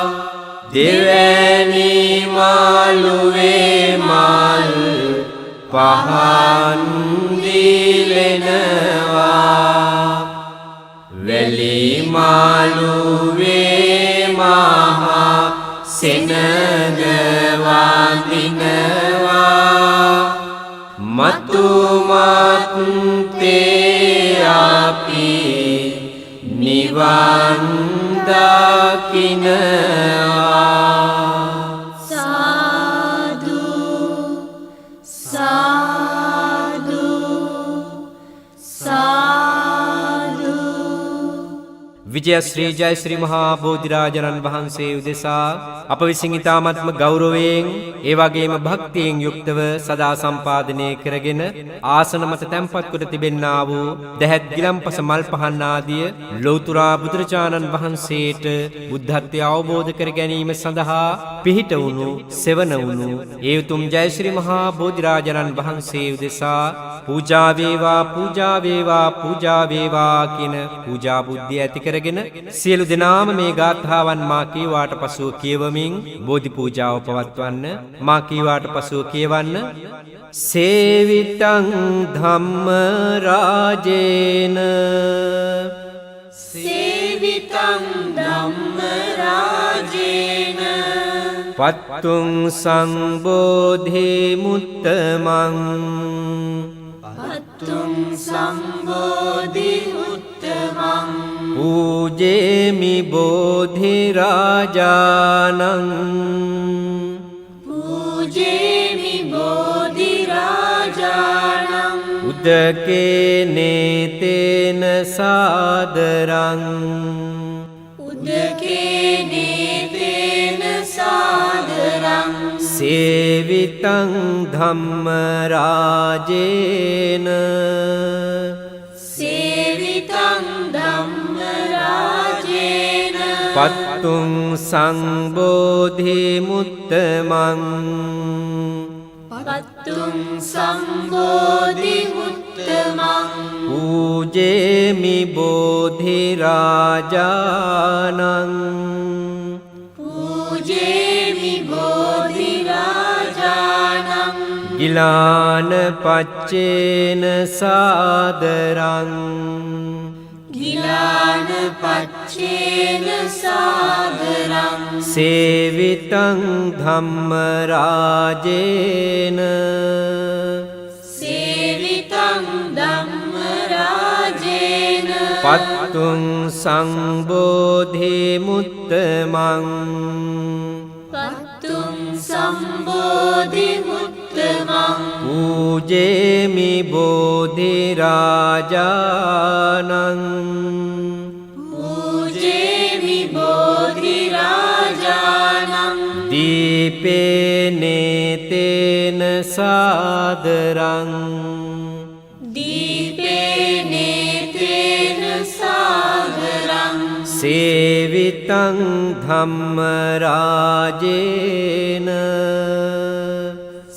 Speaker 2: දෙවැනි මාළුවේ මල් පහන් දිලෙනවා වැලි මාළුවේ මහා සෙනග වඳිනවා මතුමත්තේ අපි නිවන් දකිනවා
Speaker 3: සාදු සාදු සාදු
Speaker 2: විජයශ්‍රී ජයශ්‍රී මහා බෝධිරාජනන් වහන්සේ උදෙසා අප විසින් ඉතාමත්ම ගෞරවයෙන් ඒ වගේම භක්තියෙන් යුක්තව සදා සම්පාදනය කරගෙන ආසන මත තැන්පත් කොට තිබෙන්නා වූ දැහැත් ගිලම්පස මල් පහන් ආදිය ලෞතුරා බුදුරජාණන් වහන්සේට බුද්ධත්වය අවබෝධ කර ගැනීම සඳහා පිහිට වුණු සෙවණ වුණු ඒ උතුම් ජයශ්‍රී මහා බෝධිරාජනන් වහන්සේ උදෙසා පූජා වේවා පූජා වේවා පූජා වේවා කියන පූජා බුද්ධිය ඇති කරගෙන සියලු දෙනාම මේ ගාථාවන් මා කීවාට පසුව කියවමින් බෝධි පූජාව පවත්වන්න මා කීවාට පසුව කියවන්න සේවිතං ධම්ම රාජේන
Speaker 3: සේවිතං ධම්ම රාජේන
Speaker 2: පත්තුං සංබෝධි මුත්තමං
Speaker 3: පත්තුං සම්බෝධි උත්තමං
Speaker 2: පූජේමි බෝධි රාජානං
Speaker 3: පූජේමි බෝධි රාජානං
Speaker 2: උදකේ නේතේන සාදරං
Speaker 3: උදකේ නේතේන සාදරං
Speaker 2: සේවිතං ධම්ම රාජේන
Speaker 3: සේවිතං ධම්ම රාජේන
Speaker 2: පත්තුං සංබෝධි මුත්තමං
Speaker 3: පත්තුං සම්බෝධි උත්තමං
Speaker 2: පූජේමි බෝධි රාජානං
Speaker 3: පූජේමි බෝධි රාජානං
Speaker 2: ගිලාන පච්චේන සාදරං
Speaker 3: ගිලාන පච්චේන සාදරං
Speaker 2: සේවිතං ධම්ම රාජේන
Speaker 3: සේවිතං ධම්ම රාජේන
Speaker 2: පත්තුං සංබෝධි මුත්තමං
Speaker 3: පත්තුං සම්බෝධි උත්තමං
Speaker 2: පූජේමි බෝධි රාජානං
Speaker 3: පූජේමි බෝධි රාජානං
Speaker 2: දීපේ නේතේන සාදරං
Speaker 3: දීපේ නේතේන සාදරං
Speaker 2: සේවිතං ධම්ම රාජේන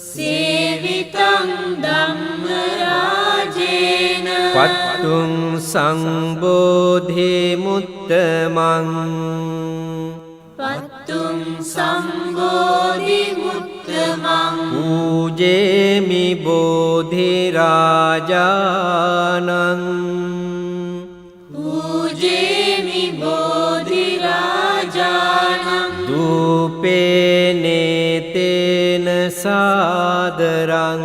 Speaker 3: සේවිතං ධම්ම රාජේන
Speaker 2: පත්තුං සංබෝධි මුත්තමං
Speaker 3: පත්තුං සම්බෝධි උත්තමං
Speaker 2: පූජේමි බෝධි රාජානං
Speaker 3: පූජේමි බෝධි රාජානං
Speaker 2: දූපේ නේතේන සාදරං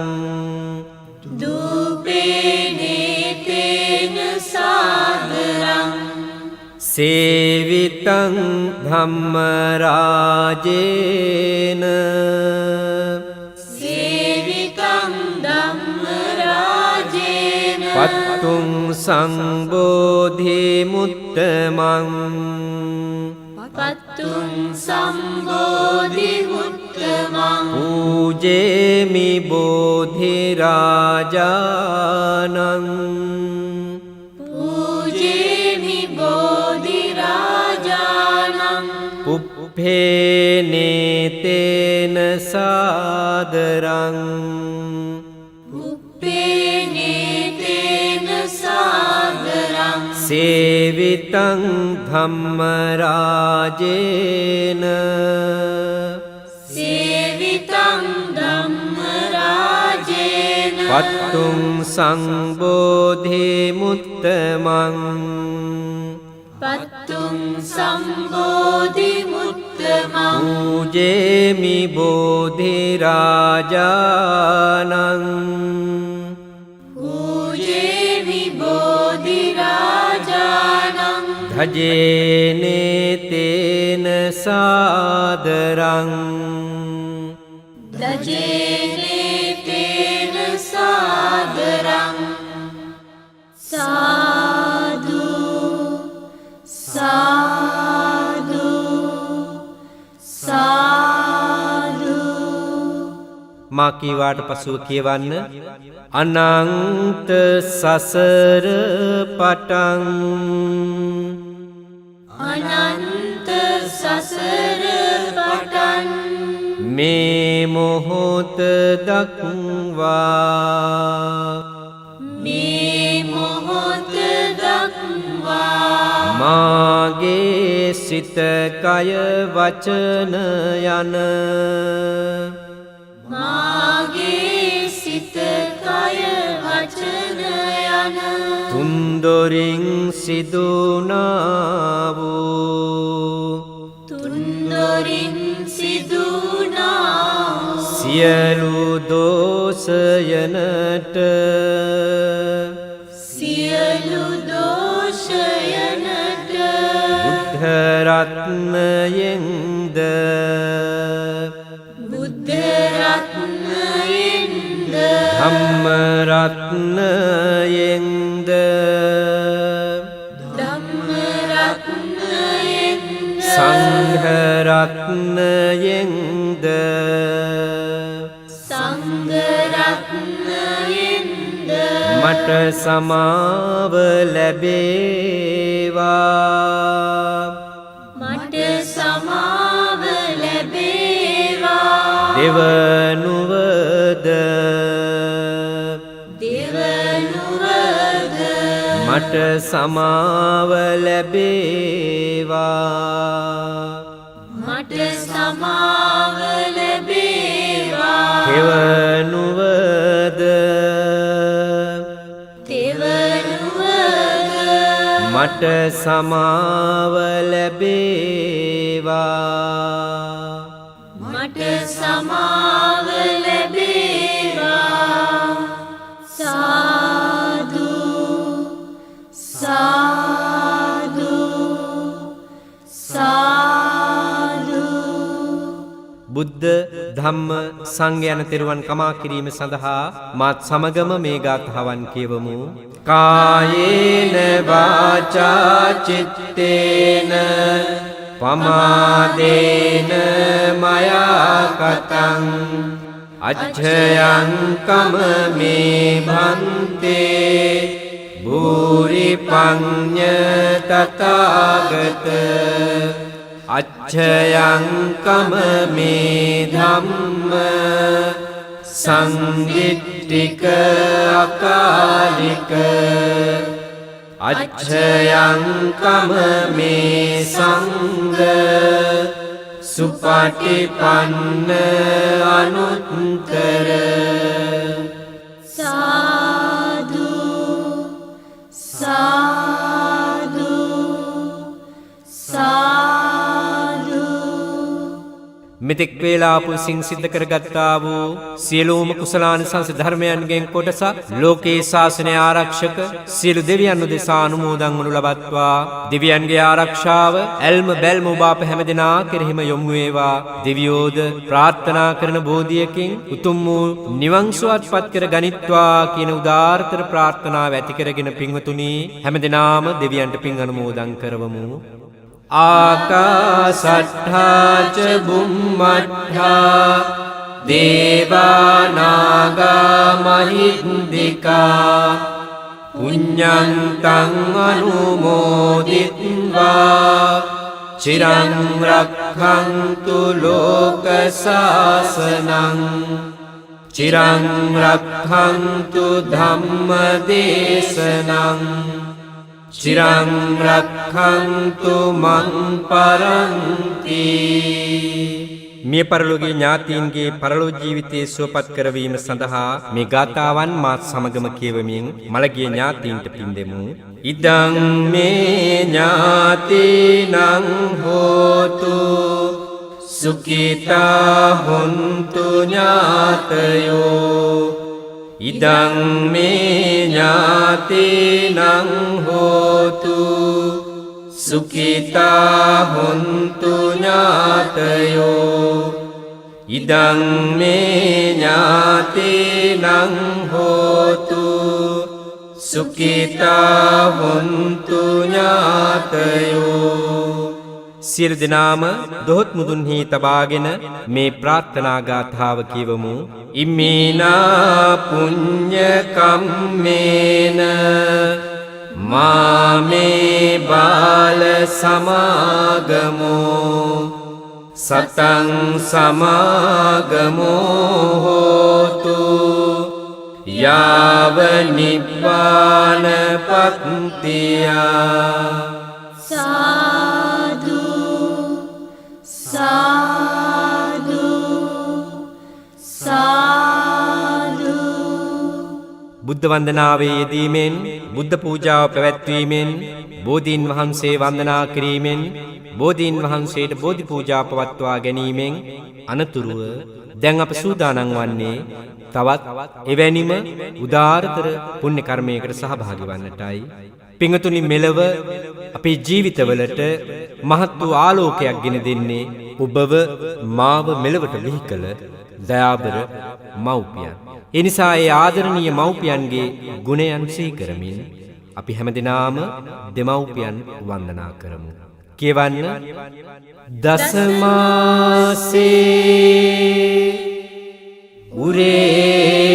Speaker 3: දූපේ නේතේන සාදරං
Speaker 2: සේවිතං ධම්ම රාජේන
Speaker 3: සේවිතං ධම්ම රාජේන
Speaker 2: පත්තුං සංබෝධි මුත්තමං
Speaker 3: පත්තුං සම්බෝධි උත්තමං
Speaker 2: පූජේමි බෝධි රාජානං
Speaker 3: පූජේමි බෝධි රාජානං
Speaker 2: පුප්පේ නේතේන සාදරං
Speaker 3: උප්පේ නේතේන සාදරං
Speaker 2: සේවිතං ධම්ම රාජේන
Speaker 3: සේවිතං ධම්ම රාජේන
Speaker 2: පත්තුං සංබෝධි මුත්තමං
Speaker 3: පත්තුං සම්බෝධි උත්තමං
Speaker 2: පූජේමි බෝධි රාජානං
Speaker 3: පූජේමි බෝධි රාජානං
Speaker 2: ධජේනේතේන සාදරං
Speaker 3: දජේනේතේන සාදරං සාදු සාදු සාදු
Speaker 2: මා කීවාට පසුව කියවන්න අනන්ත සසර පටන්
Speaker 3: අනන්ත සසර පටන්
Speaker 2: මේ මොහොත දක්වා
Speaker 3: මේ මොහොත දක්වා
Speaker 2: මාගේ සිත කය වචන යන
Speaker 3: මාගේ සිත කය වචන යන
Speaker 2: තුන්දොරින් සිදුනා වූ
Speaker 3: තුන්දොරින් සිදු
Speaker 2: සියලු දෝෂයනට
Speaker 3: සියලු දෝෂයනට
Speaker 2: බුද්ධ රත්නයෙන්ද
Speaker 3: බුද්ධ රත්නයෙන්ද
Speaker 2: ධම්ම රත්නයෙන්ද
Speaker 3: ධම්ම රත්නයෙන්ද
Speaker 2: සංඝ රත්නයෙන්ද
Speaker 3: සංඝ රත්නයෙන්ද
Speaker 2: මට සමාව ලැබේවා
Speaker 3: මට සමාව ලැබේවා
Speaker 2: දෙවනුවද
Speaker 3: දෙවනුවද
Speaker 2: මට සමාව ලැබේවා
Speaker 3: මට සමාව ලැබේවා
Speaker 2: දෙවනුවද
Speaker 3: දෙවනුවද
Speaker 2: මට සමාව ලැබේවා
Speaker 3: මට සමාව ලැබේවා සාදු සාදු සාදු
Speaker 2: බුද්ධ ධම්ම සංඝ යන තෙරුවන් කමා කිරීම සඳහා මාත් සමගම මේ ගාථාවන් කියවමු. කායේන වාචා චිත්තේන පමාදේන මයා කතං අච්ඡයං කම මේ භන්තේ භූරි පඤ්ඤ තථාගත අච්ඡයං කම මේ ධම්ම සංදිට්ඨික අකාලික අච්ඡයං කම මේ සංඝ සුපටිපන්න අනුත්තර
Speaker 3: සාදු සාදු සාදු
Speaker 2: මෙතෙක් වේලා පුසින් සිද්ධ කරගත්තා වූ සියලුම කුසලානිසංස ධර්මයන්ගෙන් කොටසක් ලෝකේ ශාසනය ආරක්ෂක සියලු දෙවියන් උදෙසා අනුමෝදන් වනු ලබත්වා දෙවියන්ගේ ආරක්ෂාව ඇල්ම බැල්ම ඔබ අප හැමදෙනා කෙරෙහිම යොමු වේවා දෙවියෝද ප්‍රාර්ථනා කරන බෝධියකින් උතුම් වූ නිවන් සුවපත් කර ගනිත්වා කියන උදාාරතර ප්‍රාර්ථනාව ඇති කරගෙන පින්වතුනි හැමදෙනාම දෙවියන්ට පින් අනුමෝදන් කරවමු. ආකාසට්ඨා ච බුම්මට්ඨා දේවානාගා මහින්దికා පුඤ්ඤන්තං අනුමෝදිත්වා චිරං රක්ඛන්තු ලෝක සාසනං චිරං රක්ඛන්තු ධම්ම දේශනං චිරං රක්ඛන්තු මං පරන්ති. මිය පරලෝකීය ඥාතීන්ගේ පරලෝ ජීවිතයේ සුවපත් කරවීම සඳහා මේ ගාථාවන් මාත් සමගම කියවමින් මළගිය ඥාතීන්ට පින් දෙමු. ඉදං මේ ඥාතීනං හෝතු සුඛිතා හොන්තු ඥාතයෝ ඉදං මේ ඥාතීනං හෝතු සුඛිතා හොන්තු ඥාතයෝ ඉදං මේ ඥාතීනං හෝතු සුඛිතා හොන්තු ඥාතයෝ. සියලු දෙනාම දොහොත් මුදුන්හි තබාගෙන මේ ප්‍රාර්ථනා ගාථාව කියවමු. ඉමේනා පුඤ්ඤ කම්මේන මාමේ බාල සමාගමෝ සතං සමාගමෝ හෝතු යාව නිබ්බාන පත්තියා.
Speaker 3: සාදු සාදු සාදු
Speaker 2: බුද්ධ වන්දනාවේ යෙදීමෙන් බුද්ධ පූජාව පැවැත්වීමෙන් බෝධීන් වහන්සේ වන්දනා කිරීමෙන් බෝධීන් වහන්සේට බෝධි පූජා පවත්වා ගැනීමෙන් අනතුරුව දැන් අප සූදානම් වන්නේ තවත් එවැනිම උදාාරතර පුණ්‍ය කර්මයකට සහභාගී වන්නටයි. පිංගතුනි, මෙලව අපේ ජීවිතවලට මහත් වූ ආලෝකයක් ගෙන දෙන්නේ ඔබව මාව මෙලවට බිහි කළ දයාබර මව්පියන්. ඒ නිසා ඒ ආදරණීය මව්පියන්ගේ ගුණයන් සිහි කරමින් අපි හැමදෙනාම දෙමව්පියන් වන්දනා කරමු. කියවන්න. දසමාසේ උරේකත්වා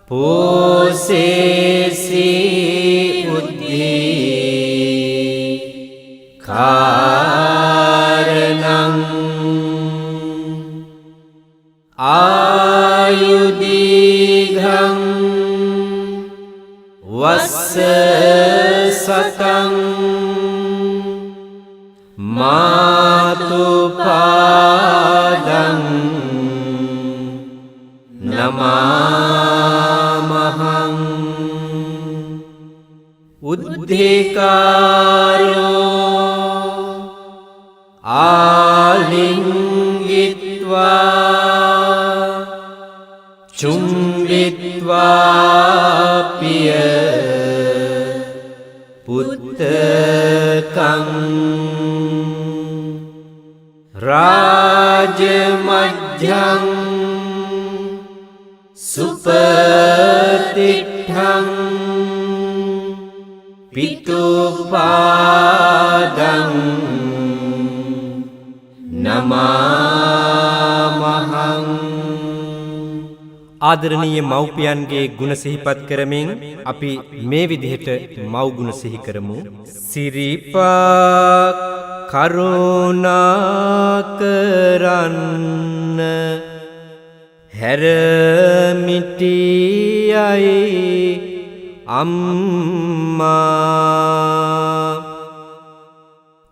Speaker 2: පෝසේසි උද්දී කාරණං ආයුදීඝං වස්ස සතං මාතුපාදං නමාමහං උද්ධේකාරෝ ආලිංගිත්වා චුම්බිත්වා පිය පුත්තකං රාජමජ්ජං සුපතිට්ඨං පිතුපාදං නමාමහං. ආදරණීය මව්පියන්ගේ ගුණ සිහිපත් කරමින් අපි මේ විදිහට මව් ගුණ සිහි කරමු. සිරිපා කරුණා කරන්න හැරමිටියයි අම්මා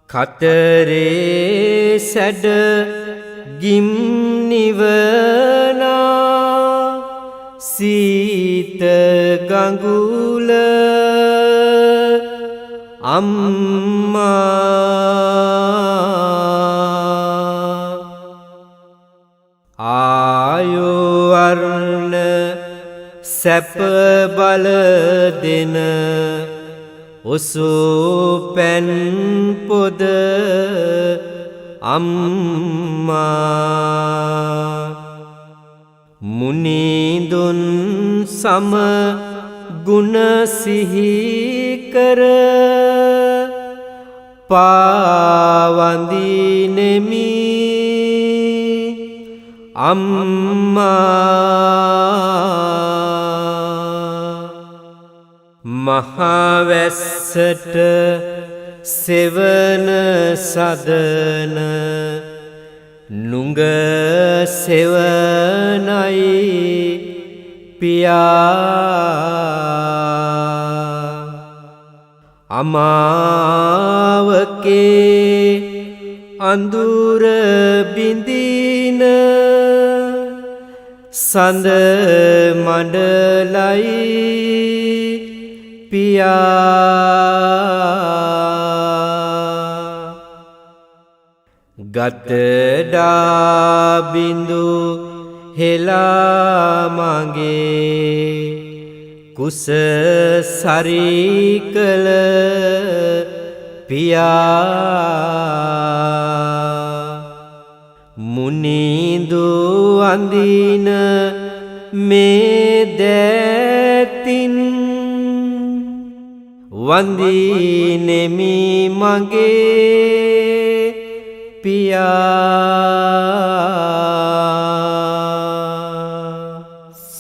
Speaker 2: කතරේ සැඩ ගිම්නිවනා සීත ගඟුල අම්මා ආයුවර්ණ සැප බල දෙන ඔසුපැන් පොද අම්මා මුනිදුන් සම ගුණ සිහි කර පාවඳිනෙමි අම්මා. මහවැස්සට සෙවන සදන නුඟ සෙවනයි පියා. අමාවකේ අඳුර බිඳින සඳ මඩලයි පියා. ගතඩා බිඳු හෙලා මගේ කුස සරිකල පියා. මුනිදු අඳින මේ දැතින් වඳිනෙමි මගේ පියා.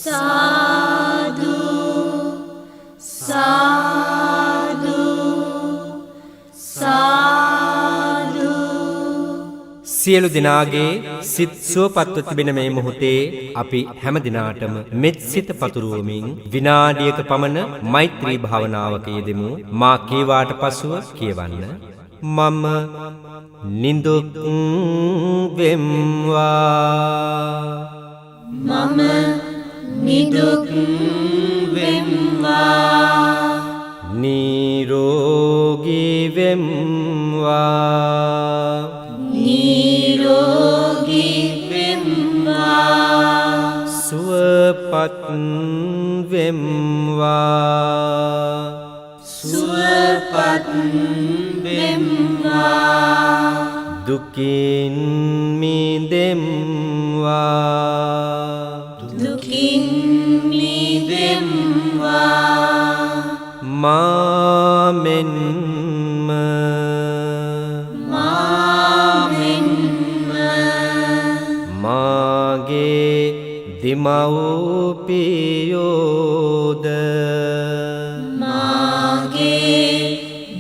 Speaker 3: සාදු සාදු සාදු.
Speaker 2: සියලු දෙනාගේ සිත් සුවපත්ව තිබෙන මේ මොහොතේ අපි හැම දිනාටම මෙත් සිත පතුරවමින් විනාඩියක පමණ මෛත්‍රී භාවනාවක යෙදෙමු. මා කීවාට පසුව කියවන්න. මම නිදුක් වෙම්වා
Speaker 3: මම නිදුක් වෙම්වා
Speaker 2: නිරෝගී වෙම්වා
Speaker 3: නිරෝගී වෙම්වා
Speaker 2: සුවපත් වෙම්වා
Speaker 3: සුවපත් වෙම්වා
Speaker 2: දුකින් මිදෙම්වා
Speaker 3: දුකින් මිදෙම්වා
Speaker 2: මාමෙන්ම මාගේ දෙමව්පියෝද
Speaker 3: මාගේ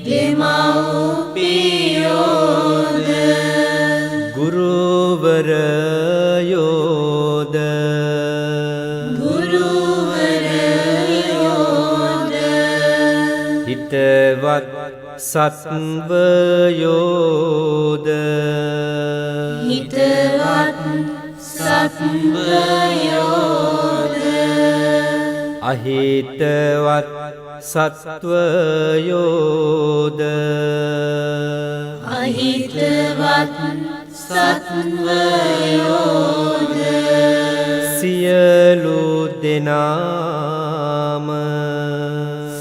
Speaker 3: දෙමව්පියෝද
Speaker 2: ගුරුවරයෝද
Speaker 3: ගුරුවරයෝද
Speaker 2: හිතවත් සත්වයෝද
Speaker 3: හිතවත් සත්වයෝද
Speaker 2: අහිතවත් සත්වයෝද
Speaker 3: අහිතවත් සත්වයෝද
Speaker 2: සියලු දෙනාම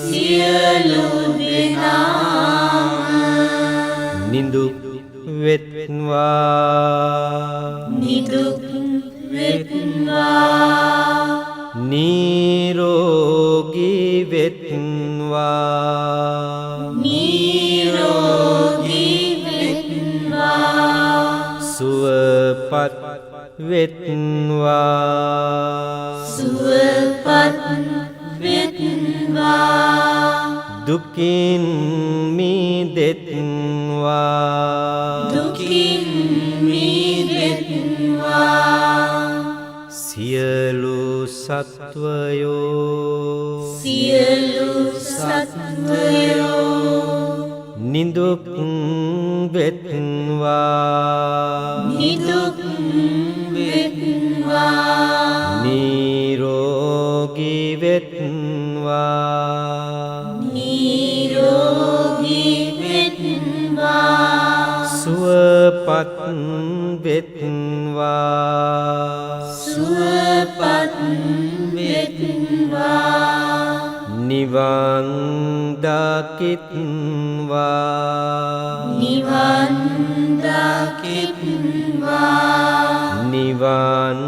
Speaker 3: සියලු දෙනාම
Speaker 2: නිදුක් වෙත්වා
Speaker 3: නිදුක් වෙත්වා
Speaker 2: නිරෝගී වෙත්වා
Speaker 3: නිරෝගී වෙත්වා
Speaker 2: සුවපත් වෙත්වා
Speaker 3: සුවපත් වෙත්වා
Speaker 2: දුකින් මිදෙත්වා
Speaker 3: දුකින් මිදෙත්වා
Speaker 2: සියලු සත්වයෝ
Speaker 3: සියලු සත්වයෝ
Speaker 2: නිදුක් වෙත්වා
Speaker 3: නිදුක් වෙත්වා
Speaker 2: නිරෝගී වෙත්වා
Speaker 3: නිරෝගී වෙත්වා
Speaker 2: සුවපත් වෙත්වා
Speaker 3: සුවපත් වෙත්වා
Speaker 2: නිවන් දකිත්වා
Speaker 3: නිවන් දකිත්වා
Speaker 2: නිවන්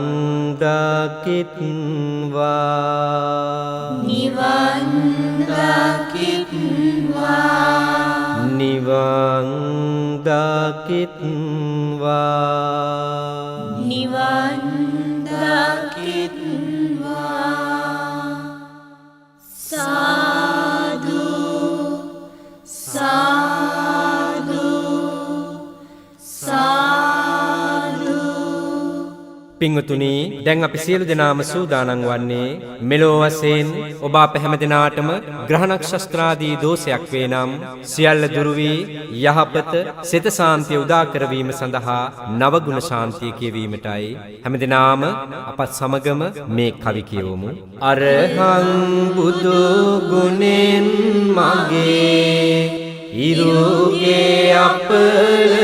Speaker 2: දකිත්වා
Speaker 3: නිවන් දකිත්වා
Speaker 2: නිවන් දකිත්වා
Speaker 3: නිවන් දකිත්වා සාදු සාදු සාදු
Speaker 2: පින්වතුනි දැන් අපි සියලු දෙනාම සූදානම් වන්නේ මෙලෝ වශයෙන් ඔබ අප හැම දිනාටම ග්‍රහ නක්ෂත්‍රාදී දෝෂයක් වේ නම් සියල්ල දුරු වී යහපත සිත සාන්තිය උදා කරවීම සඳහා නව ගුණ ශාන්තිය කියවීමටයි හැම දිනාම අපත් සමගම මේ කවි කියවමු. අරහං බුදු ගුණෙන් මගේ ඉරුගේ අපල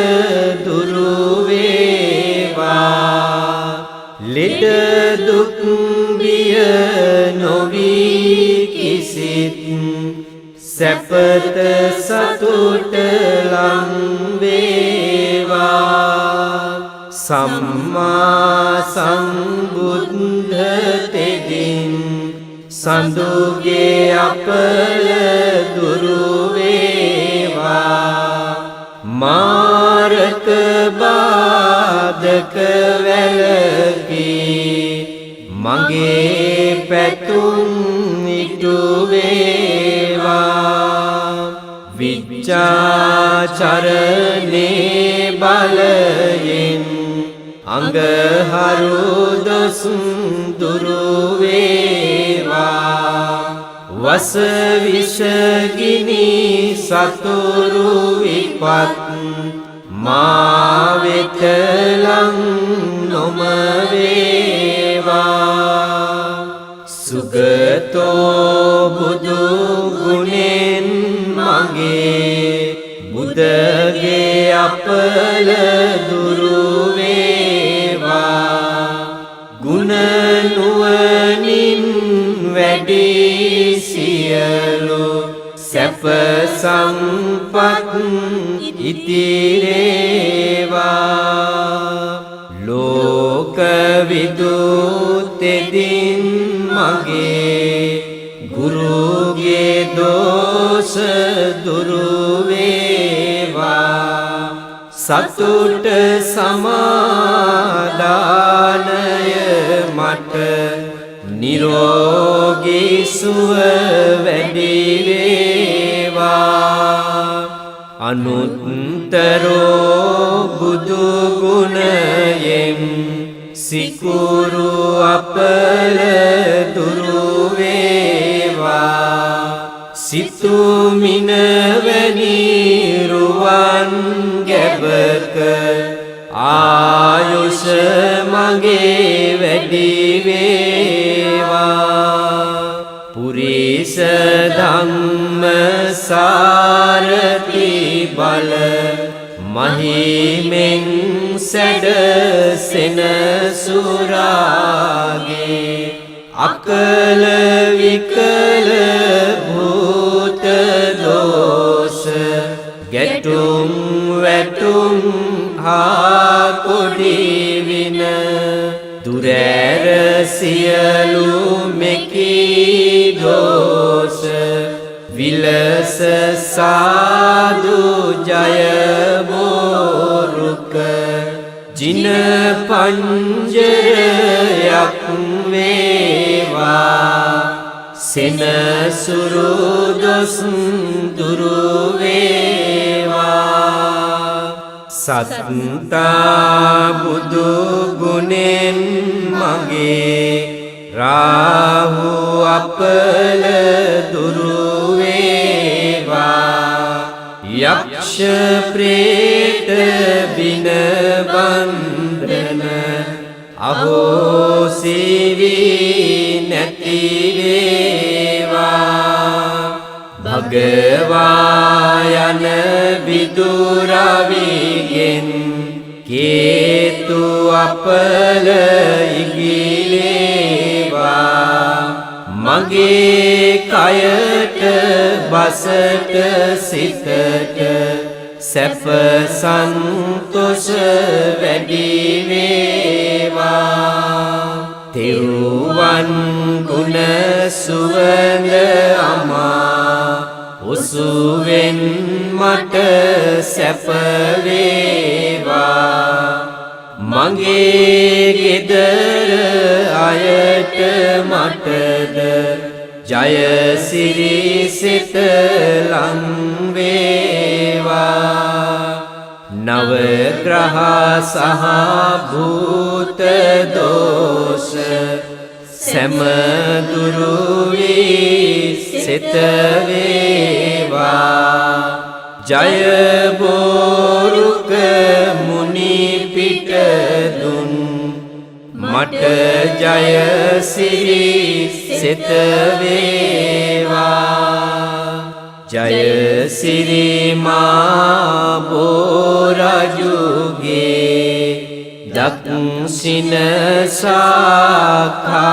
Speaker 2: දුරු වේවා ලෙඩ දුක් බිය නොවී කිසිත් සැපත සතුට ලං වේවා සම්මා සම්බුද්ධ තෙදින් සඳුගේ අපල දුරු වේවා මාරක බාධක වැළකී මගේ පැතුම් ඉටු වේවා විච්ඡාචරණේ බලයෙන් අංගහරු දොස් දුරු වේවා වස විෂගිනි සතුරු විපත් මා වෙත ලං නොම වේවා සුගතෝ බුදු ගුණෙන් මගේ බුදගේ අපල දුරු වේවා ගුණ නුවණින් වැඩි සියලු සැප සම්පත් ඉතිරේවා ලෝක විදුතෙදින් මගේ ගුරුගේ දෝෂ දුරු වේවා සතුට සමාදානය මට නිරෝගී සුව වැඩි වේවා අනුත්තරෝ බුදු ගුණයෙන් සිකුරු අපල දුරු වේවා සිතුමින වැනි රුවන් ගැබක ආයුෂ මගේ වැඩි වේවා පුරිස ධම්ම සාරති බල මහිමෙන් සැඩ සෙනසුරාගේ අකල විකල භූත දෝෂ ගැටුම් වැටුම් හා කොඩි වින දුරැර සියලු මෙකී දෝෂ විලස සාදු ජය බෝරුක ජින පංජරයක් වේවා සෙනසුරු දොස් දුරු වේවා සත්තා බුදු ගුණෙන් මගේ රාහු අපල දුරු වේවා යක්ෂ ප්‍රේත බින බන්ධන අහෝසි වී නැති වේවා භගවා යන විදුරවිගෙන් කේතු අපල ඉගිලේවා මගේ කයට බසට සිතට සැප සන්තෝෂ වැඩි වේවා තෙරුවන් ගුණ සුවඳ අමා උසුවෙන් මට සැප වේවා මගේ ගෙදර අයට මටද ජයසිරි සිත ලං වේවා නව ග්‍රහ සහ භූත දෝෂ සැම දුරු වී සිත වේවා ජය බෝරුක මුනි පිට දුන් මට ජයසිරි සිත වේවා ජයසිරි මා බෝරජුගේ දක්ෂින සාඛා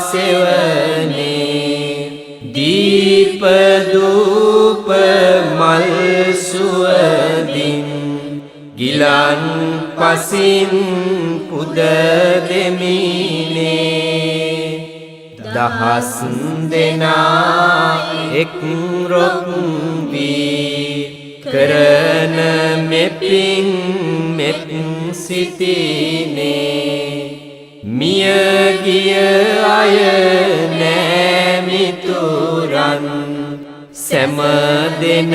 Speaker 2: සෙවනේ දීප දූප මල් සුවඳින් ගිලන් පසින් පුද දෙමිනේ දහස් දෙනා එක් රොක් වී කරන මෙපින් මෙත් සිටිනේ මිය ගිය අය නෑමිතුරන් සැම දෙන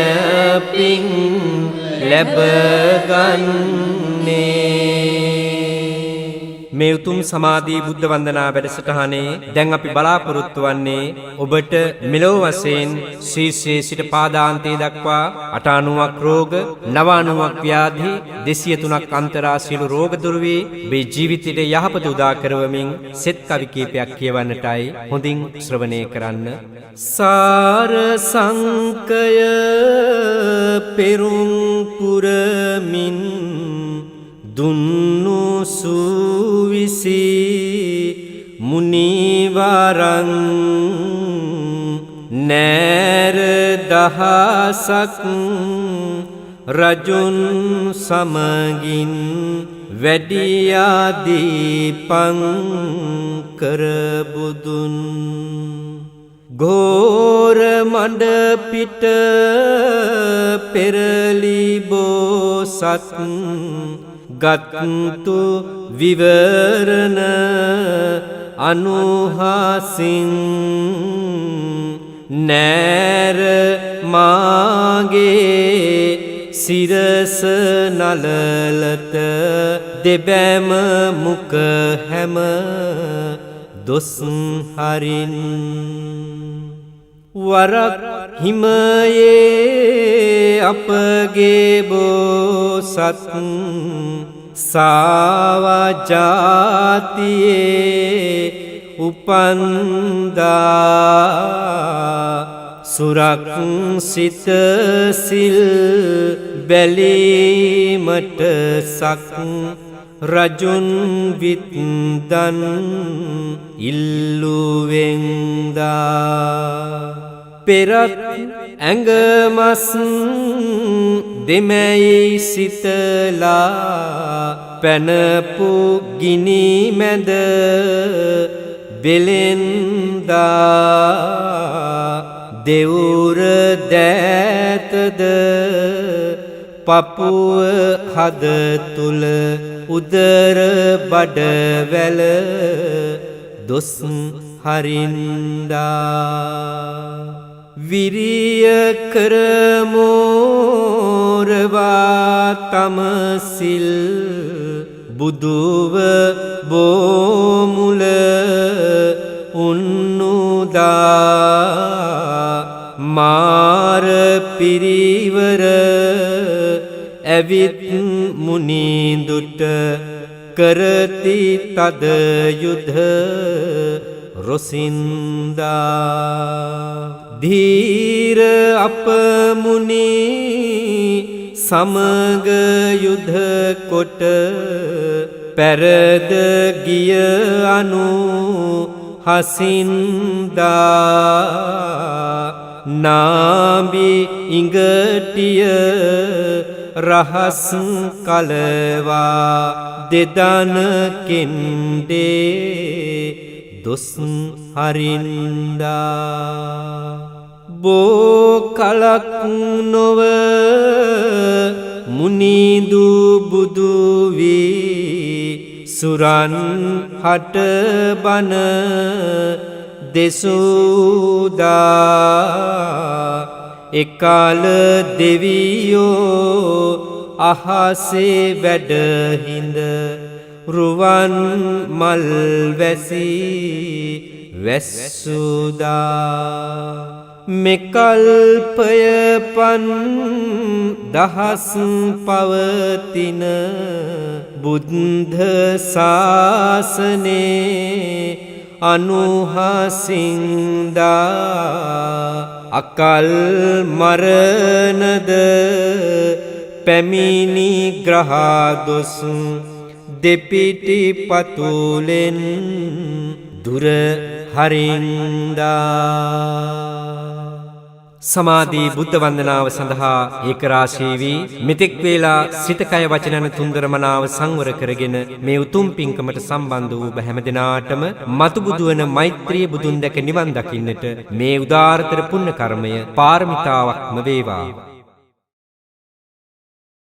Speaker 2: පින් ලැබ ගන්නේ මේ උතුම් සමාධි බුද්ධ වන්දනා වැඩසටහනේ දැන් අපි බලාපොරොත්තු වන්නේ ඔබට මෙලොව වශයෙන් ශීර්ෂයේ සිට පාදාන්තයේ දක්වා 890ක් රෝග 99ක් ව්‍යාධි 203ක් අන්තරා සියලු රෝග දුරු වී ඔබේ ජීවිතයට යහපත උදා කරවමින් සෙත් කවි කීපයක් කියවන්නටයි හොඳින් ශ්‍රවණය කරන්න. සාර සංකය පෙරුම් පුරමින් දුන්නු සුවිසි මුනිවරං නෑර දහසක් රජුන් සමගින් වැඩියාදීපං කරබුදුන් ගෝර මඩ පිට පෙරලි බෝසත් ගත්තු විවරණ අනුහසින් නෑර මාගේ සිරස නලලත දෙබැම මුක හැම දොස් හරින් වරක් හිමයේ අපගේ බෝසත් සාවජාතියේ උපන්දා සුරක් සිත සිල් බැලීමට සක් රජුන් විත්දන් ඉල්ලුවෙන්දා පෙරත් ඇඟමස් දෙමැයි සිතලා පැනපු ගිනි මැද බෙලෙන්දා දෙවුර දෑතද පපුව හද තුල උදර බඩවැල දොස් හරින්දා විරිය කරමෝරවා තමසිල් බුදුව බෝමුල උන්නුදා මාර පිරිවර ඇවිත් මුනිඳුට කරති තද යුධ රොසින්දා ධීර අපමුනි සමග යුධ කොට පැරද ගිය අනු හසින්දා නාබි ඉඟටිය රහස් කලවා දෙදන කෙන්ඩේ දොස් හරින්දා බෝ කලක් නොව මුනිදු බුදු වී සුරන් හට බන දෙසුදා එකල දෙවියෝ අහසේ වැඩහිඳ රුවන් මල් වැසි වැස්සුදා මෙකල්පය පන් දහස් පවතින බුද්ධ ශාසනේ අනුහසින්දා අකල් මරණද පැමිණි ග්‍රහදොස් දෙපිටි පතුලෙන් දුර හරින්දා සමාධි බුද්ධ වන්දනාව සඳහා ඒකරාශී වී මෙතෙක් වේලා සිත කය වචන යන තුන්දර මනාව සංවර කරගෙන මේ උතුම් පින්කමට සම්බන්ධ වූ හැම දිනාටම මතු බුදු වන මෛත්‍රී බුදුන් දැක නිවන් දකින්නට මේ උදාාරතර පුණ්‍ය කර්මය පාරමිතාවක්ම වේවා.